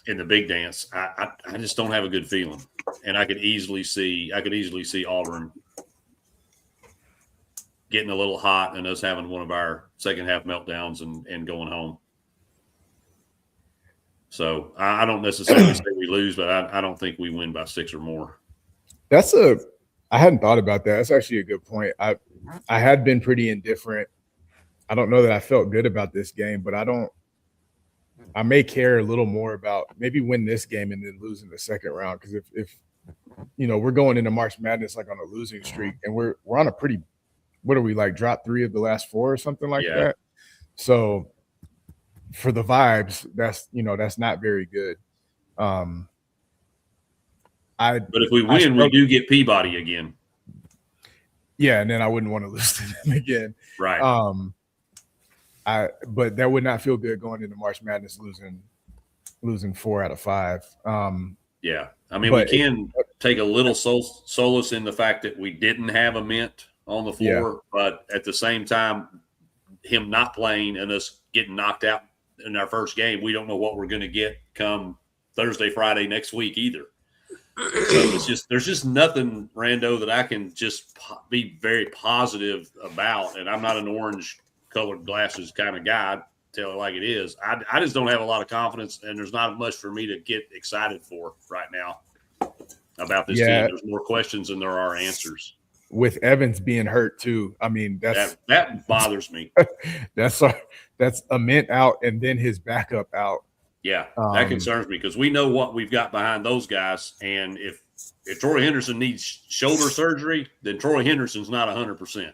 in the big dance. I just don't have a good feeling, and I could easily see Auburn getting a little hot and us having one of our second half meltdowns and going home. So I don't necessarily say we lose, but I don't think we win by 6 or more. I hadn't thought about that. That's actually a good point. I had been pretty indifferent. I don't know that I felt good about this game, but I may care a little more about maybe win this game and then lose in the second round. Because if we're going into March Madness like on a losing streak, and we're on a pretty, what are we, like, drop 3 of the last 4 or something like that? So for the vibes, that's not very good. But if we win, we do get Peabody again. Yeah, and then I wouldn't want to lose to them again. Right. But that would not feel good going into March Madness losing 4 out of 5. Yeah. I mean, we can take a little solace in the fact that we didn't have a Mint on the floor, but at the same time, him not playing and us getting knocked out in our first game, we don't know what we're going to get come Thursday, Friday next week either. So there's just nothing, Rando, that I can just be very positive about. And I'm not an orange colored glasses kind of guy. I tell it like it is. I just don't have a lot of confidence, and there's not much for me to get excited for right now about this team. There's more questions than there are answers. With Evans being hurt too, I mean that bothers me. that's a Mint out and then his backup out. Yeah, that concerns me because we know what we've got behind those guys, and if Troy Henderson needs shoulder surgery, then Troy Henderson's not 100%.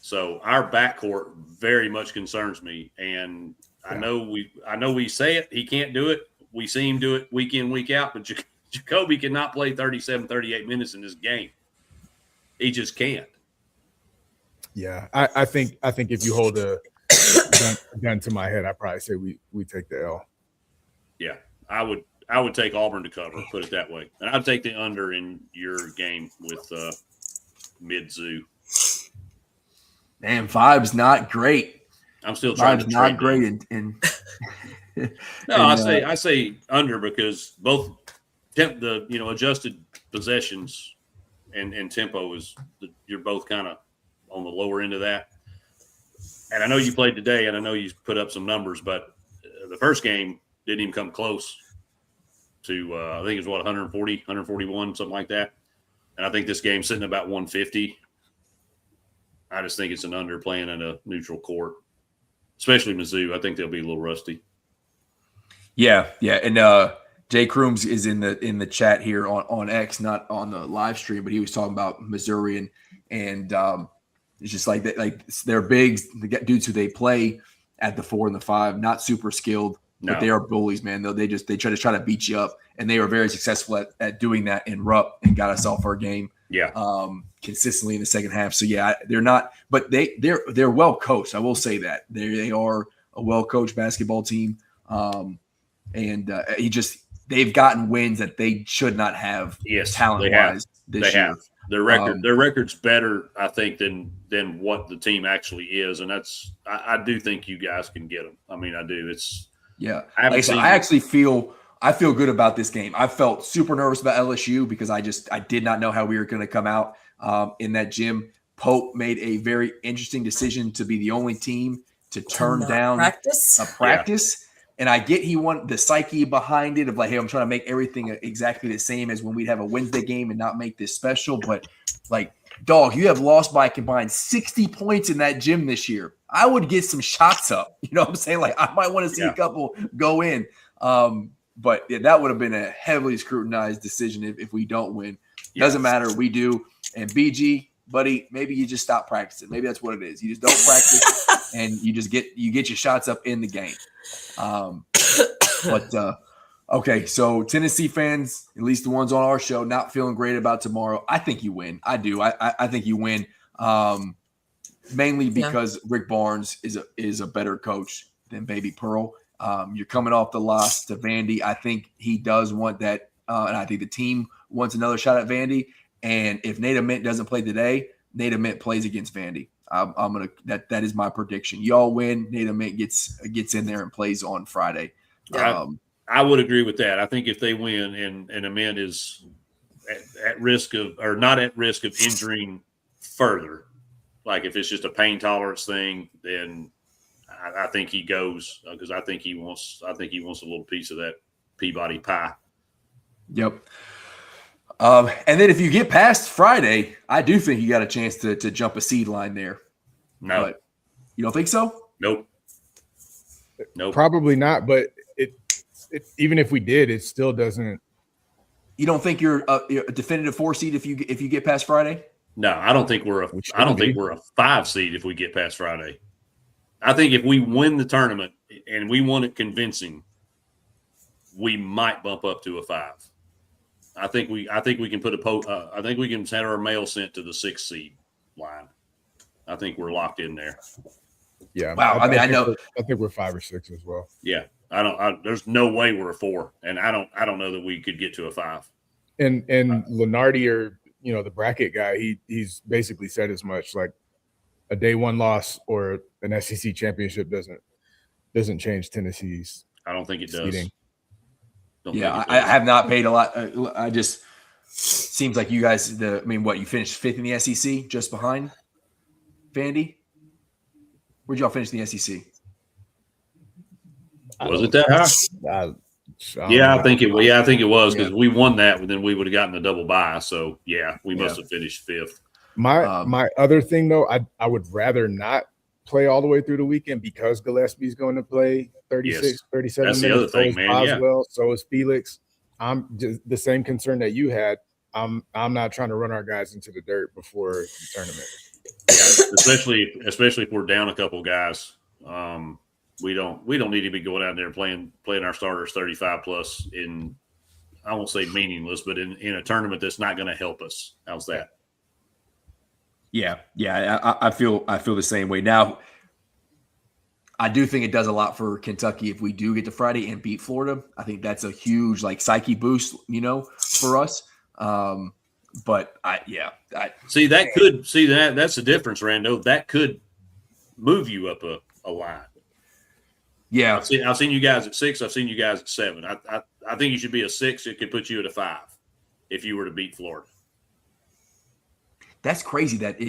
So our backcourt very much concerns me, and I know we say it, he can't do it. We see him do it week in, week out, but Jacoby cannot play 37, 38 minutes in this game. He just can't. Yeah, I think if you hold a gun to my head, I'd probably say we take the L. Yeah, I would take Auburn to cover, put it that way. And I'd take the under in your game with Mizzou. Man, vibes not great. I'm still trying to not great. I say under because both the adjusted possessions and tempo you're both kind of on the lower end of that. And I know you played today, and I know you put up some numbers, but the first game didn't even come close to I think it was 140, 141, something like that. And I think this game's sitting about 150. I just think it's an under playing in a neutral court, especially Mizzou. I think they'll be a little rusty. Yeah, and Jay Crooms is in the chat here on X, not on the live stream, but he was talking about Missouri and it's just like that, like they're bigs, the dudes who they play at the 4 and the 5, not super skilled, but they are bullies, man. They try to beat you up, and they were very successful at doing that in Rupp and got us off our game. Yeah. Consistently in the second half. So yeah, they're not, but they're well coached. I will say that they are a well coached basketball team. They've gotten wins that they should not have. Yes, talent wise this year. Their record's better, I think, than what the team actually is, and I do think you guys can get them. I mean, I do. I feel good about this game. I felt super nervous about LSU because I did not know how we were going to come out in that gym. Pope made a very interesting decision to be the only team to turn down a practice. Yeah. And I get he wanted the psyche behind it of like, hey, I'm trying to make everything exactly the same as when we'd have a Wednesday game and not make this special. But like, dog, you have lost by a combined 60 points in that gym this year. I would get some shots up. You know what I'm saying? Like, I might want to see a couple go in. But yeah, that would have been a heavily scrutinized decision if we don't win. Doesn't matter. We do. And BG, buddy, maybe you just stop practicing. Maybe that's what it is. You just don't practice and you get your shots up in the game. Okay, so Tennessee fans, at least the ones on our show, not feeling great about tomorrow. I think you win. I do. I think you win. Mainly because Rick Barnes is a better coach than Baby Pearl. You're coming off the loss to Vandy. I think he does want that, and I think the team wants another shot at Vandy. And if Nate Mint doesn't play today, Nate Mint plays against Vandy. That is my prediction. Y'all win. Nate Mint gets in there and plays on Friday. I would agree with that. I think if they win and Mint is at risk of, or not at risk of injuring further, like if it's just a pain tolerance thing, then I think he goes because I think he wants a little piece of that Peabody pie. Yep. And then if you get past Friday, I do think you got a chance to jump a seed line there. No, But you don't think so? nope. Probably not. But it even if we did, it still doesn't. You don't think you're a definitive 4 seed if you get past Friday? No, I don't think we're a 5 seed if we get past Friday. I think if we win the tournament and we won it convincing, we might bump up to a 5. I think we can put I think we can have our mail sent to the 6 seed line. I think we're locked in there. Yeah. Wow. I know. I think we're 5 or 6 as well. Yeah. There's no way we're a 4, and I don't know that we could get to a 5. And Lenardi, or the bracket guy, he's basically said as much. Like a day 1 loss or an SEC championship doesn't change Tennessee's. I don't think it does. Seeding. I have not paid a lot. I just seems like you guys. You finished 5th in the SEC, just behind Vandy. Where'd y'all finish in the SEC? Was it that high? I think it was because we won that, then we would have gotten a double bye. So we must have finished 5th. My other thing though, I would rather not play all the way through the weekend because Gillespie's going to play 36, 37 That's minutes. the other thing, man. Boswell, so is Felix. I'm just the same concern that you had. I'm not trying to run our guys into the dirt before the tournament. Yeah, especially if we're down a couple guys. We don't need to be going out there playing our starters 35 plus in, I won't say meaningless, but in a tournament that's not going to help us. How's that? Yeah. I feel the same way. Now, I do think it does a lot for Kentucky if we do get to Friday and beat Florida. I think that's a huge psyche boost, for us. But that's the difference, Rando. That could move you up a line. Yeah, I've seen you guys at 6. I've seen you guys at 7. I think you should be a 6. It could put you at a 5 if you were to beat Florida. That's crazy that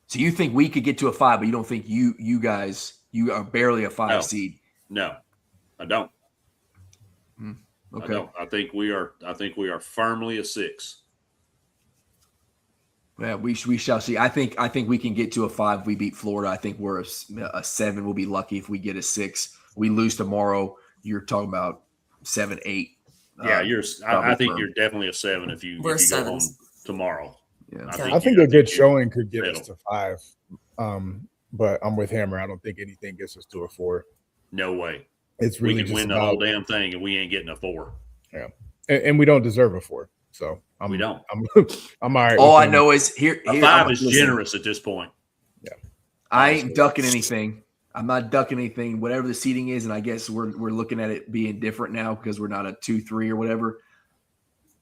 So you think we could get to a 5, but you don't think you guys are barely a 5 seed? No, I don't. Okay. I don't. I think we are firmly a 6. Yeah, we shall see. I think we can get to a 5 if we beat Florida. I think we're a 7. We'll be lucky if we get a 6. We lose tomorrow. You're talking about 7, 8. Yeah, I think you're definitely a 7 if you go home tomorrow. Yeah. I think a good showing could get us to 5. But I'm with Hammer. I don't think anything gets us to a 4. No way. It's really we can win the whole damn thing, and we ain't getting a 4. Yeah, and we don't deserve a 4. So we don't. I'm all right. All I know is here a 5 is generous at this point. Yeah, I ain't ducking anything. I'm not ducking anything. Whatever the seating is, and I guess we're looking at it being different now because we're not a 2-3 or whatever.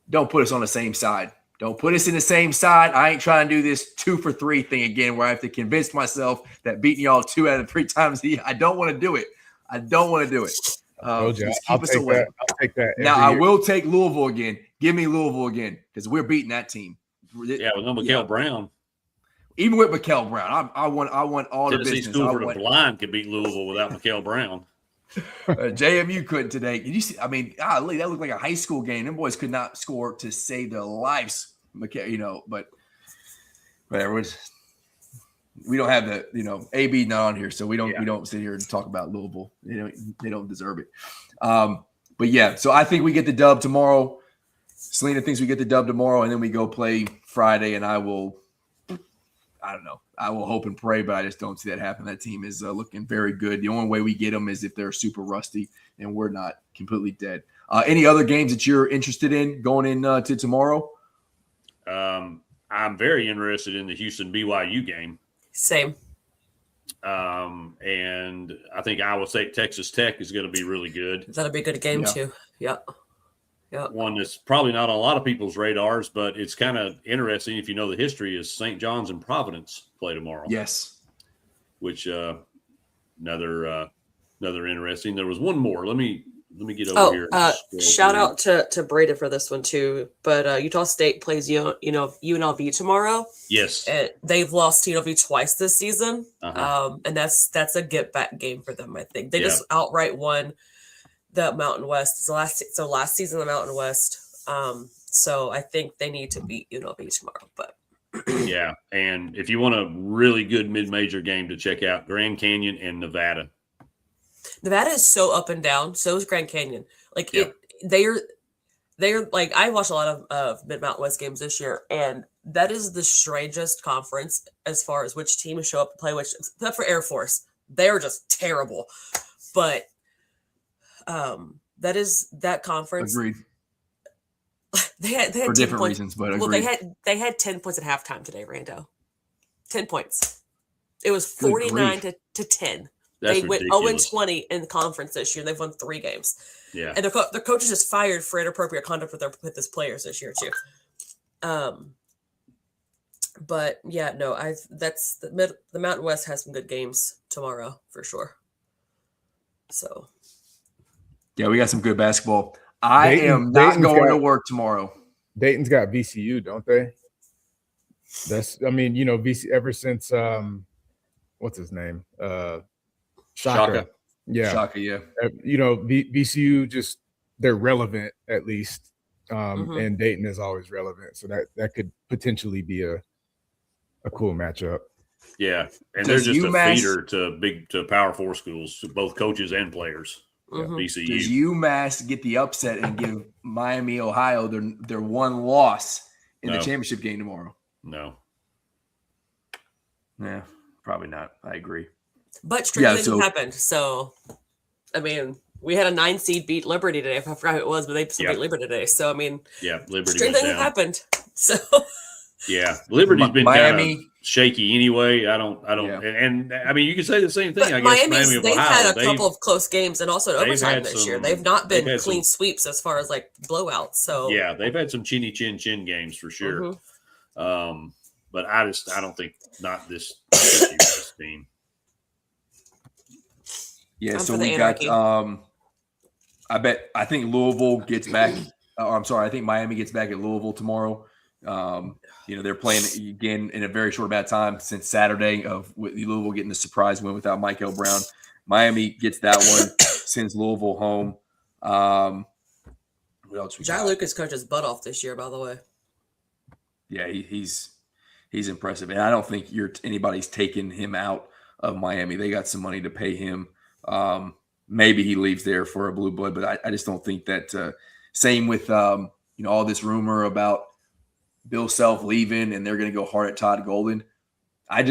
Don't put us on the same side. Don't put us in the same side. I ain't trying to do this 2 for 3 thing again where I have to convince myself that beating y'all 2 out of 3 times a year. I don't want to do it. I'll take that. Now I will take Louisville again. Give me Louisville again because we're beating that team. Yeah, with no Mikael Brown. Even with Mikael Brown, I want all the business. School for the Blind could beat Louisville without Mikael Brown. JMU couldn't today. Did you see? I mean, that looked like a high school game. Them boys could not score to save their lives. But whatever. We don't have the AB not on here, so we don't sit here and talk about Louisville. They don't deserve it. But yeah, so I think we get the dub tomorrow. Selena thinks we get the dub tomorrow, and then we go play Friday. And I don't know. I will hope and pray, but I just don't see that happen. That team is looking very good. The only way we get them is if they're super rusty and we're not completely dead. Any other games that you're interested in going in to tomorrow? I'm very interested in the Houston BYU game. Same. And I think Iowa State Texas Tech is going to be really good. That'll be a good game too. Yeah. One that's probably not on a lot of people's radars, but it's kind of interesting if you know the history. Is St. John's and Providence play tomorrow? Yes. Which another interesting. There was one more. Let me let me get over here. And scroll Shout through. out to Braden for this one too. But Utah State plays UNLV tomorrow. Yes. And they've lost to UNLV twice this season. Uh-huh. And that's a get back game for them. I think they Yeah. just outright won the Mountain West. It's last season of the Mountain West. So I think they need to beat UNLV tomorrow. But Yeah. And if you want a really good mid-major game to check out, Grand Canyon and Nevada. Nevada is so up and down. So is Grand Canyon. Like Yeah. they're like, I watched a lot of Mid Mountain West games this year, and that is the strangest conference as far as which teams show up to play. Which, except for Air Force, they're just terrible. But that conference. Agreed. They had For 10 different points. reasons, but Well, agreed. they had 10 points at halftime today, Rando. 10 points. It was Good 49 grief. to 10. That's They went ridiculous. 0-20 in the conference this year. They've won 3 games. Yeah. And their coaches just fired for inappropriate conduct with his players this year too. But yeah, no, the Mountain West has some good games tomorrow for sure. So Yeah, we got some good basketball. I am not Dayton's going to got- work tomorrow. Dayton's got VCU, don't they? VC ever since what's his name? Shaka. Yeah. Shaka, yeah. VCU just they're relevant at least. Mhm. And Dayton is always relevant. So that could potentially be a cool matchup. Yeah. And Does they're just UMass a feeder to Power 4 schools, both coaches and players. mhm. VCU. Does UMass get the upset and give Miami, Ohio their one loss in the No. championship game tomorrow? No. Yeah, probably not. I agree. But strange things so- happened. So I mean, we had a 9 seed beat Liberty today. I forgot who it was, but they still beat Liberty today. So I mean, Yeah. Liberty strange went things down. happened. So Yeah. Liberty's been kind Miami. of shaky anyway. I don't. Yeah. And I mean, you could say the same thing. but I guess Miami's of they've Ohio. had a couple of close games and also they've overtime had this year. some- They've not been they've had clean sweeps as far as like blowouts. So Yeah, they've had some chinny chin games for sure. Mhm. But I don't think not this UMass team. Yeah, I'm so for the we got anarchy. I think Louisville gets back. I think Miami gets back at Louisville tomorrow. They're playing again in a very short amount of time since Saturday with Louisville getting the surprise win without Michael Brown. Miami gets that one, sends Louisville home. What else we John got? Lucas coached his butt off this year, by the way. Yeah, he's impressive, and I don't think anybody's taking him out of Miami. They got some money to pay him. Maybe he leaves there for a blue blood, but I just don't think that. Same with all this rumor about Bill Self leaving, and they're going to go hard at Todd Golden. I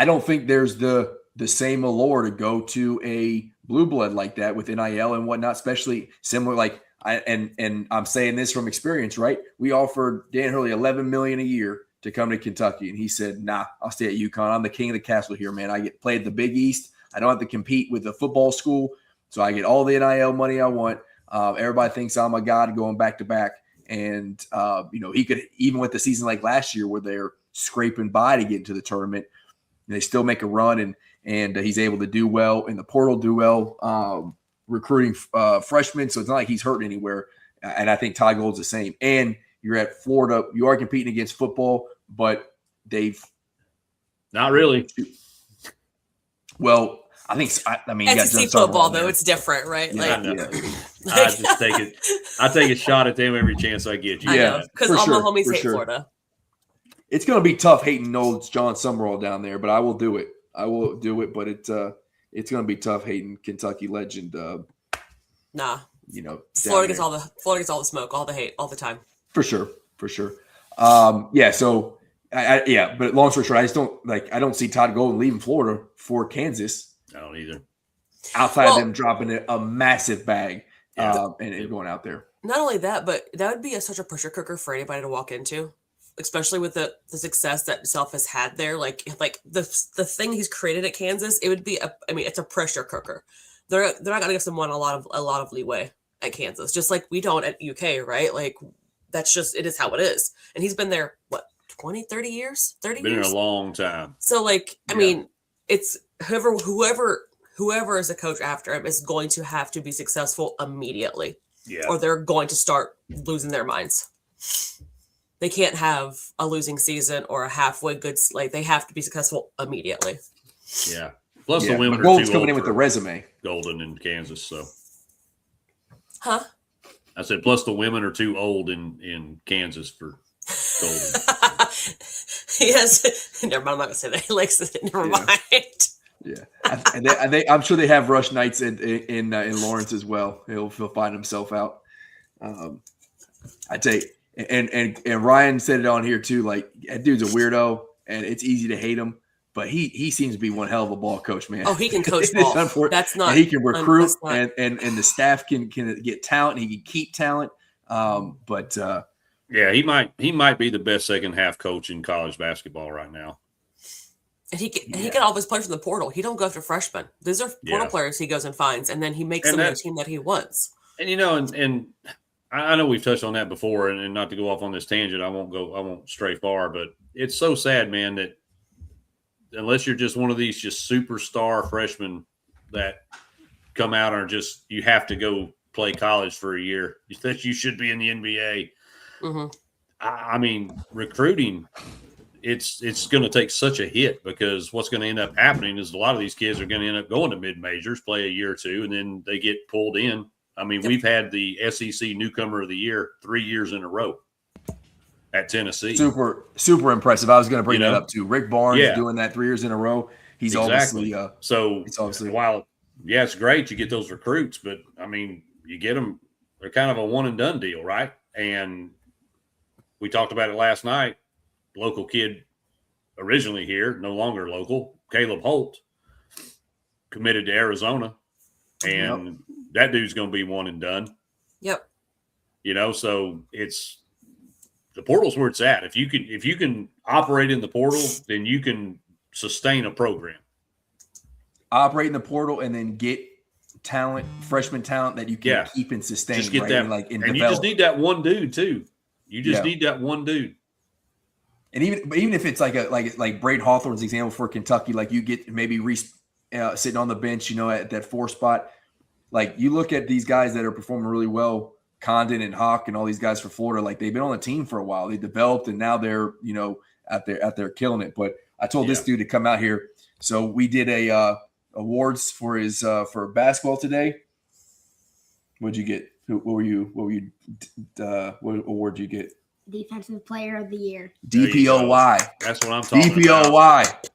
don't think there's the same allure to go to a blue blood like that with NIL and whatnot, especially similar and I'm saying this from experience, right? We offered Dan Hurley $11 million a year to come to Kentucky, and he said, "Nah, I'll stay at UConn. I'm the king of the castle here, man. I get played the Big East. I don't have to compete with the football school, so I get all the NIL money I want. Everybody thinks I'm a god going back to back, and he could, even with the season like last year where they're scraping by to get into the tournament, they still make a run, and he's able to do well in the portal, do well recruiting freshmen. So it's not like he's hurting anywhere. And I think Todd Gold's the same. And you're at Florida. You are competing against football, but they've Not really. Well, I think you got SEC John Summerall football though, there. it's different, right? Yeah, I Like, know. yeah. I just take it. I take a shot at them every chance I get. You I Yeah, know, because for all sure, my homies for hate sure. Florida. It's going to be tough hating old John Summerall down there, but I will do it. I will do it, but it's going to be tough hating Kentucky legend. Nah, Down Florida gets there. all the smoke, all the hate, all the time. For sure. Yeah. So, but long story short, I don't see Todd Golden leaving Florida for Kansas I don't either. outside Well- of them dropping a massive bag Yeah. and going out there. Not only that, but that would be such a pressure cooker for anybody to walk into, especially with the success that Self has had there. Like the thing he's created at Kansas, it would be it's a pressure cooker. They're not going to give someone a lot of leeway at Kansas, just like we don't at UK, right? Like that's just, it is how it is. And he's been there, what, 20, 30 years? 30 Been years? here a long time. So, like, I Yeah. mean, it's whoever whoever is the coach after him is going to have to be successful immediately, Yeah. or they're going to start losing their minds. They can't have a losing season or a halfway good. Like, they have to be successful immediately. Yeah. Plus Yeah, the women but are Gold's too coming old in with the for resume. Golden in Kansas. So Huh? I said, plus the women are too old in Kansas for Golden. Yes. Never mind. I'm not gonna say that. He likes it. Never Yeah. mind. Yeah, I'm sure they have rush nights in Lawrence as well. He'll find himself out. I tell you, and Ryan said it on here too. Like, that dude's a weirdo, and it's easy to hate him, but he seems to be one hell of a ball coach, man. Oh, he can coach It is ball. unfortunate. That's not. And he can recruit, that's not- and the staff can get talent. And he can keep talent. But Yeah, he might be the best second half coach in college basketball right now. And he can always play from the portal. He don't go after freshmen. These are portal players he goes and finds, and then he makes them in the team that he wants. And and I know we've touched on that before, and not to go off on this tangent, I won't stray far, but it's so sad, man, that unless you're just one of these just superstar freshmen that come out and are just, you have to go play college for a year, that you should be in the NBA. Mm-hmm. I mean, recruiting, it's going to take such a hit, because what's going to end up happening is a lot of these kids are going to end up going to mid-majors, play a year or two, and then they get pulled in. I mean, we've had the SEC Newcomer of the Year 3 years in a row at Tennessee. super impressive. I was going to bring that up too. Rick Barnes doing that 3 years in a row. He's exactly. obviously while it's great you get those recruits, but I mean, you get them, they're kind of a one and done deal, right? And we talked about it last night. Local kid originally here, no longer local, Caleb Holt, committed to Arizona, and that dude's going to be one and done. Yep. So it's, the portal's where it's at. If you can operate in the portal, then you can sustain a program. Operate in the portal and then get talent, freshman talent that you can keep and sustain. Just get right? that, and you develop. just need that one dude too. You just need that one dude. And even if it's like Braden Hawthorne's example for Kentucky, like you get maybe Reese sitting on the bench, at that 4 spot. Like, you look at these guys that are performing really well, Condon and Hawk and all these guys for Florida, like, they've been on the team for a while. They developed, and now they're, out there killing it. But I told this dude to come out here. So we did a awards for his for basketball today. What'd you get? What award did you get? Defensive Player of the Year. DPOY. That's what I'm talking DPOY. about.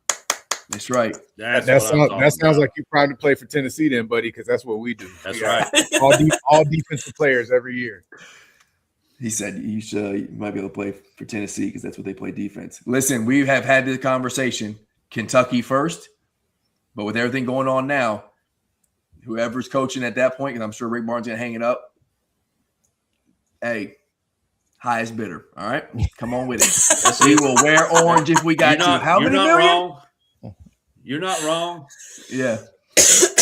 That's right. That sounds like you're proud to play for Tennessee then, buddy, because that's what we do. That's right. All defensive players every year. He said you might be able to play for Tennessee because that's what they play defense. Listen, we have had this conversation. Kentucky first, but with everything going on now, whoever's coaching at that point, and I'm sure Rick Barnes going to hang it up, hey, highest bidder. All right? Come on with it. We will wear orange if we got to. How many million? Wrong. You're not wrong. Yeah.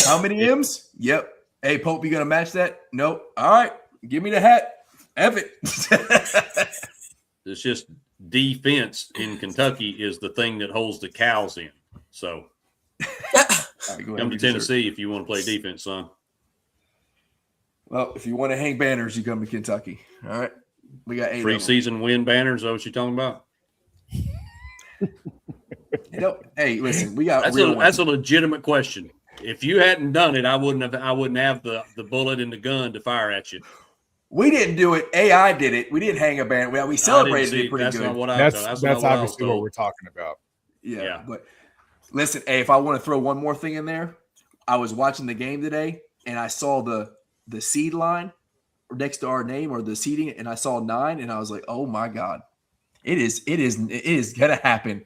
How many M's? Yep. Hey, Pope, you going to match that? Nope. All right. Give me the hat. F it. It's just defense in Kentucky is the thing that holds the cows in. So right, come to Tennessee if you want to play defense, son. Well, if you want to hang banners, you come to Kentucky. All right. We got 8 preseason win banners. Is that what you're talking about? Hey, listen, we got that's a legitimate question. If you hadn't done it, I wouldn't have the bullet in the gun to fire at you. We didn't do it. AI did it. We didn't hang a banner. We celebrated it pretty that's good. Not what that's obviously what we're talking about. Yeah. But listen, hey, if I want to throw one more thing in there, I was watching the game today and I saw the seed line next to our name or the seeding, and I saw 9, and I was like, oh my God. It is gonna happen.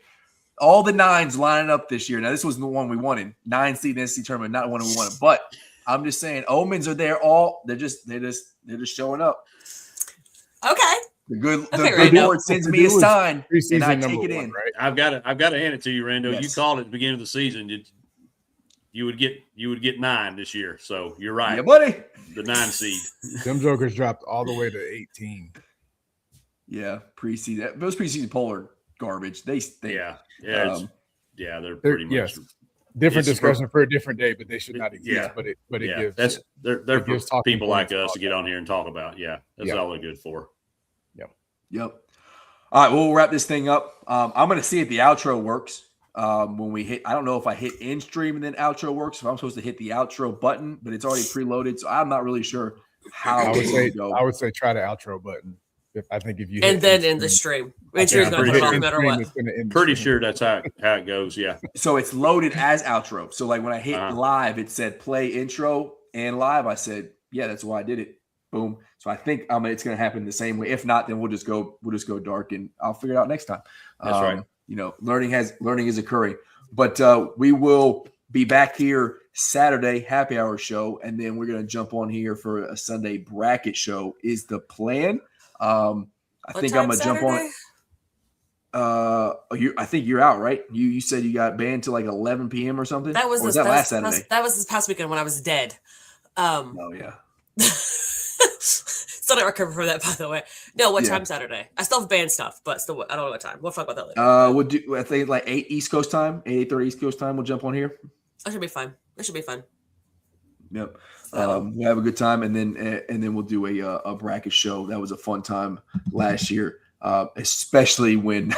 All the 9s lining up this year. Now, this wasn't the one we wanted. 9 seed in the SEC tournament, not the one we wanted. But I'm just saying, omens are there. They're just showing up. Okay. The good right Lord sends me a sign, and I take it in. Right? I've got to hand it to you, Rando. Yes. You called it at the beginning of the season. You would get 9 this year. So you're right. Yeah, buddy. The 9 seed. Them jokers dropped all the way to 18. Yeah, preseason. Those preseason poll are garbage. They're they're pretty much. different It's discussion for a different day, but they should not exist. Yeah. But it Yeah, gives. that's they're it gives for talking people like points us to get on here and talk about. Yeah, that's all they're good for. Yep. All right, we'll wrap this thing up. I'm going to see if the outro works. When we hit, I don't know if I hit end stream and then outro works. If I'm supposed to hit the outro button, but it's already preloaded, so I'm not really sure how I would it say would go. I would say try the outro button. I think if you And hit then end in the stream, stream. Make sure he's going to put it off no end matter stream, what. it's gonna end the Pretty stream. sure that's how it goes. Yeah. So it's loaded as outro. So like when I hit live, it said play intro and live. I said, yeah, that's why I did it. Boom. So I think it's going to happen the same way. If not, then we'll just go dark, and I'll figure it out next time. That's right. You know, learning is occurring. But we will be back here Saturday happy hour show, and then we're going to jump on here for a Sunday bracket show. Is the plan? I think I'm going to jump on it. I think you're out, right? You said you got banned till like 11 p.m. or something. That was last Saturday. That was this past weekend when I was dead. Oh yeah. Still not recover from that, by the way. No, what time Saturday? I still have band stuff, but still, I don't know what time. We'll talk about that later. We'll do. I think like 8 East Coast time, 8:30 East Coast time. We'll jump on here. That should be fun. That should be fun. Yep. We'll have a good time, and then we'll do a bracket show. That was a fun time last year, especially when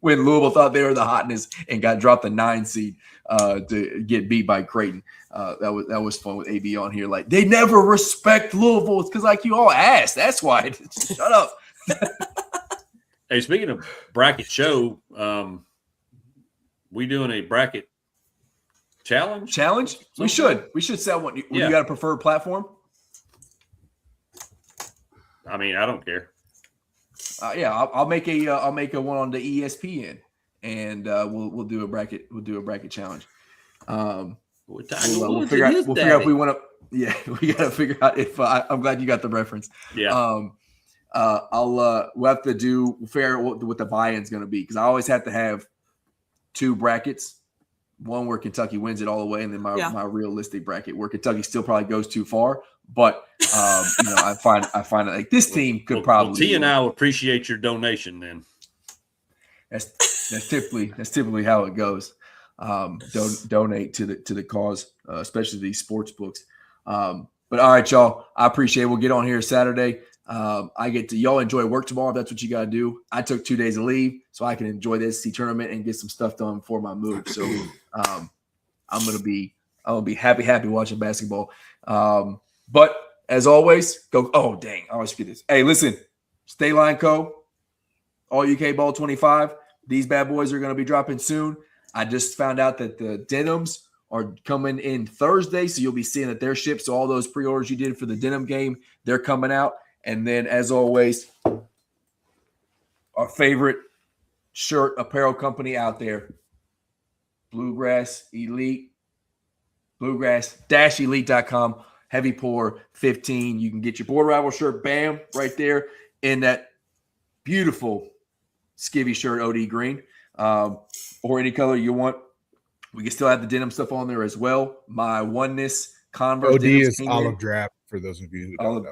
Louisville thought they were the hotness and got dropped the 9 seed to get beat by Creighton. That was fun with AB on here. Like, they never respect Louisville. It's because like you all asked. That's why. Shut up. Hey, speaking of bracket show, we doing a bracket challenge? We should sell one. You got a preferred platform? I mean, I don't care. I'll make a one on the ESPN, and we'll do a bracket. We'll do a bracket challenge. We'll figure out if we want to. Yeah, we got to figure out if I'm glad you got the reference. Yeah. We'll have to figure out what the buy-in's going to be, because I always have to have 2 brackets. One where Kentucky wins it all the way, and then my realistic bracket where Kentucky still probably goes too far. But I find it like this team could probably. Well, T and I will appreciate your donation then. That's typically how it goes. Donate to the cause, especially these sports books. But all right, y'all, I appreciate it. We'll get on here Saturday. Y'all enjoy work tomorrow. If that's what you got to do. I took 2 days of leave so I can enjoy the SEC tournament and get some stuff done before my move. So I'm gonna be happy watching basketball. But as always, go. Oh dang, I always forget this. Hey, listen, State Line Co. AllUKBall 25. These bad boys are gonna be dropping soon. I just found out that the denims are coming in Thursday, so you'll be seeing that they're shipped. So all those pre-orders you did for the denim game, they're coming out. And then, as always, our favorite shirt apparel company out there, Bluegrass-elite.com, heavy pour 15. You can get your BORder Rivals shirt, bam, right there in that beautiful skivvy shirt, OD green, or any color you want. We can still have the denim stuff on there as well. My Oneness Converse. OD is olive drab for those of you who don't know.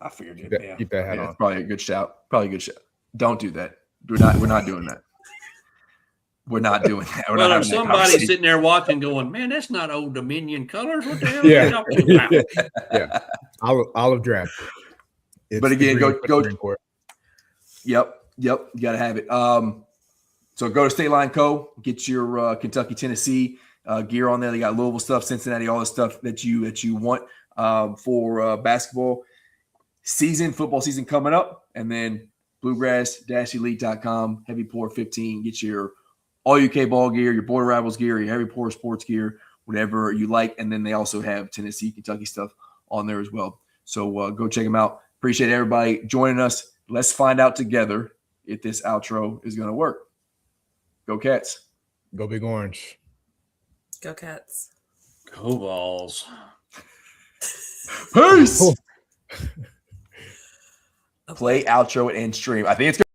I figured it. Keep that hat on. That's probably a good shout. Don't do that. We're not doing that. We're not doing that. Well, if somebody's sitting there watching going, man, that's not Old Dominion colors. What the hell are you talking about? Yeah. Olive drab. But again, go. Yep. You got to have it. So go to State Line Co. Get your Kentucky, Tennessee gear on there. They got Louisville stuff, Cincinnati, all the stuff that you want for basketball season, football season coming up. And then bluegrass-elite.com, heavy pour 15. Get your AllUKBall gear, your BORder Rivals gear, your heavy pour sports gear, whatever you like. And then they also have Tennessee, Kentucky stuff on there as well. So go check them out. Appreciate everybody joining us. Let's find out together if this outro is going to work. Go Cats. Go Big Orange. Go Cats. Go Balls. Peace. Play outro and end stream. I think it's good.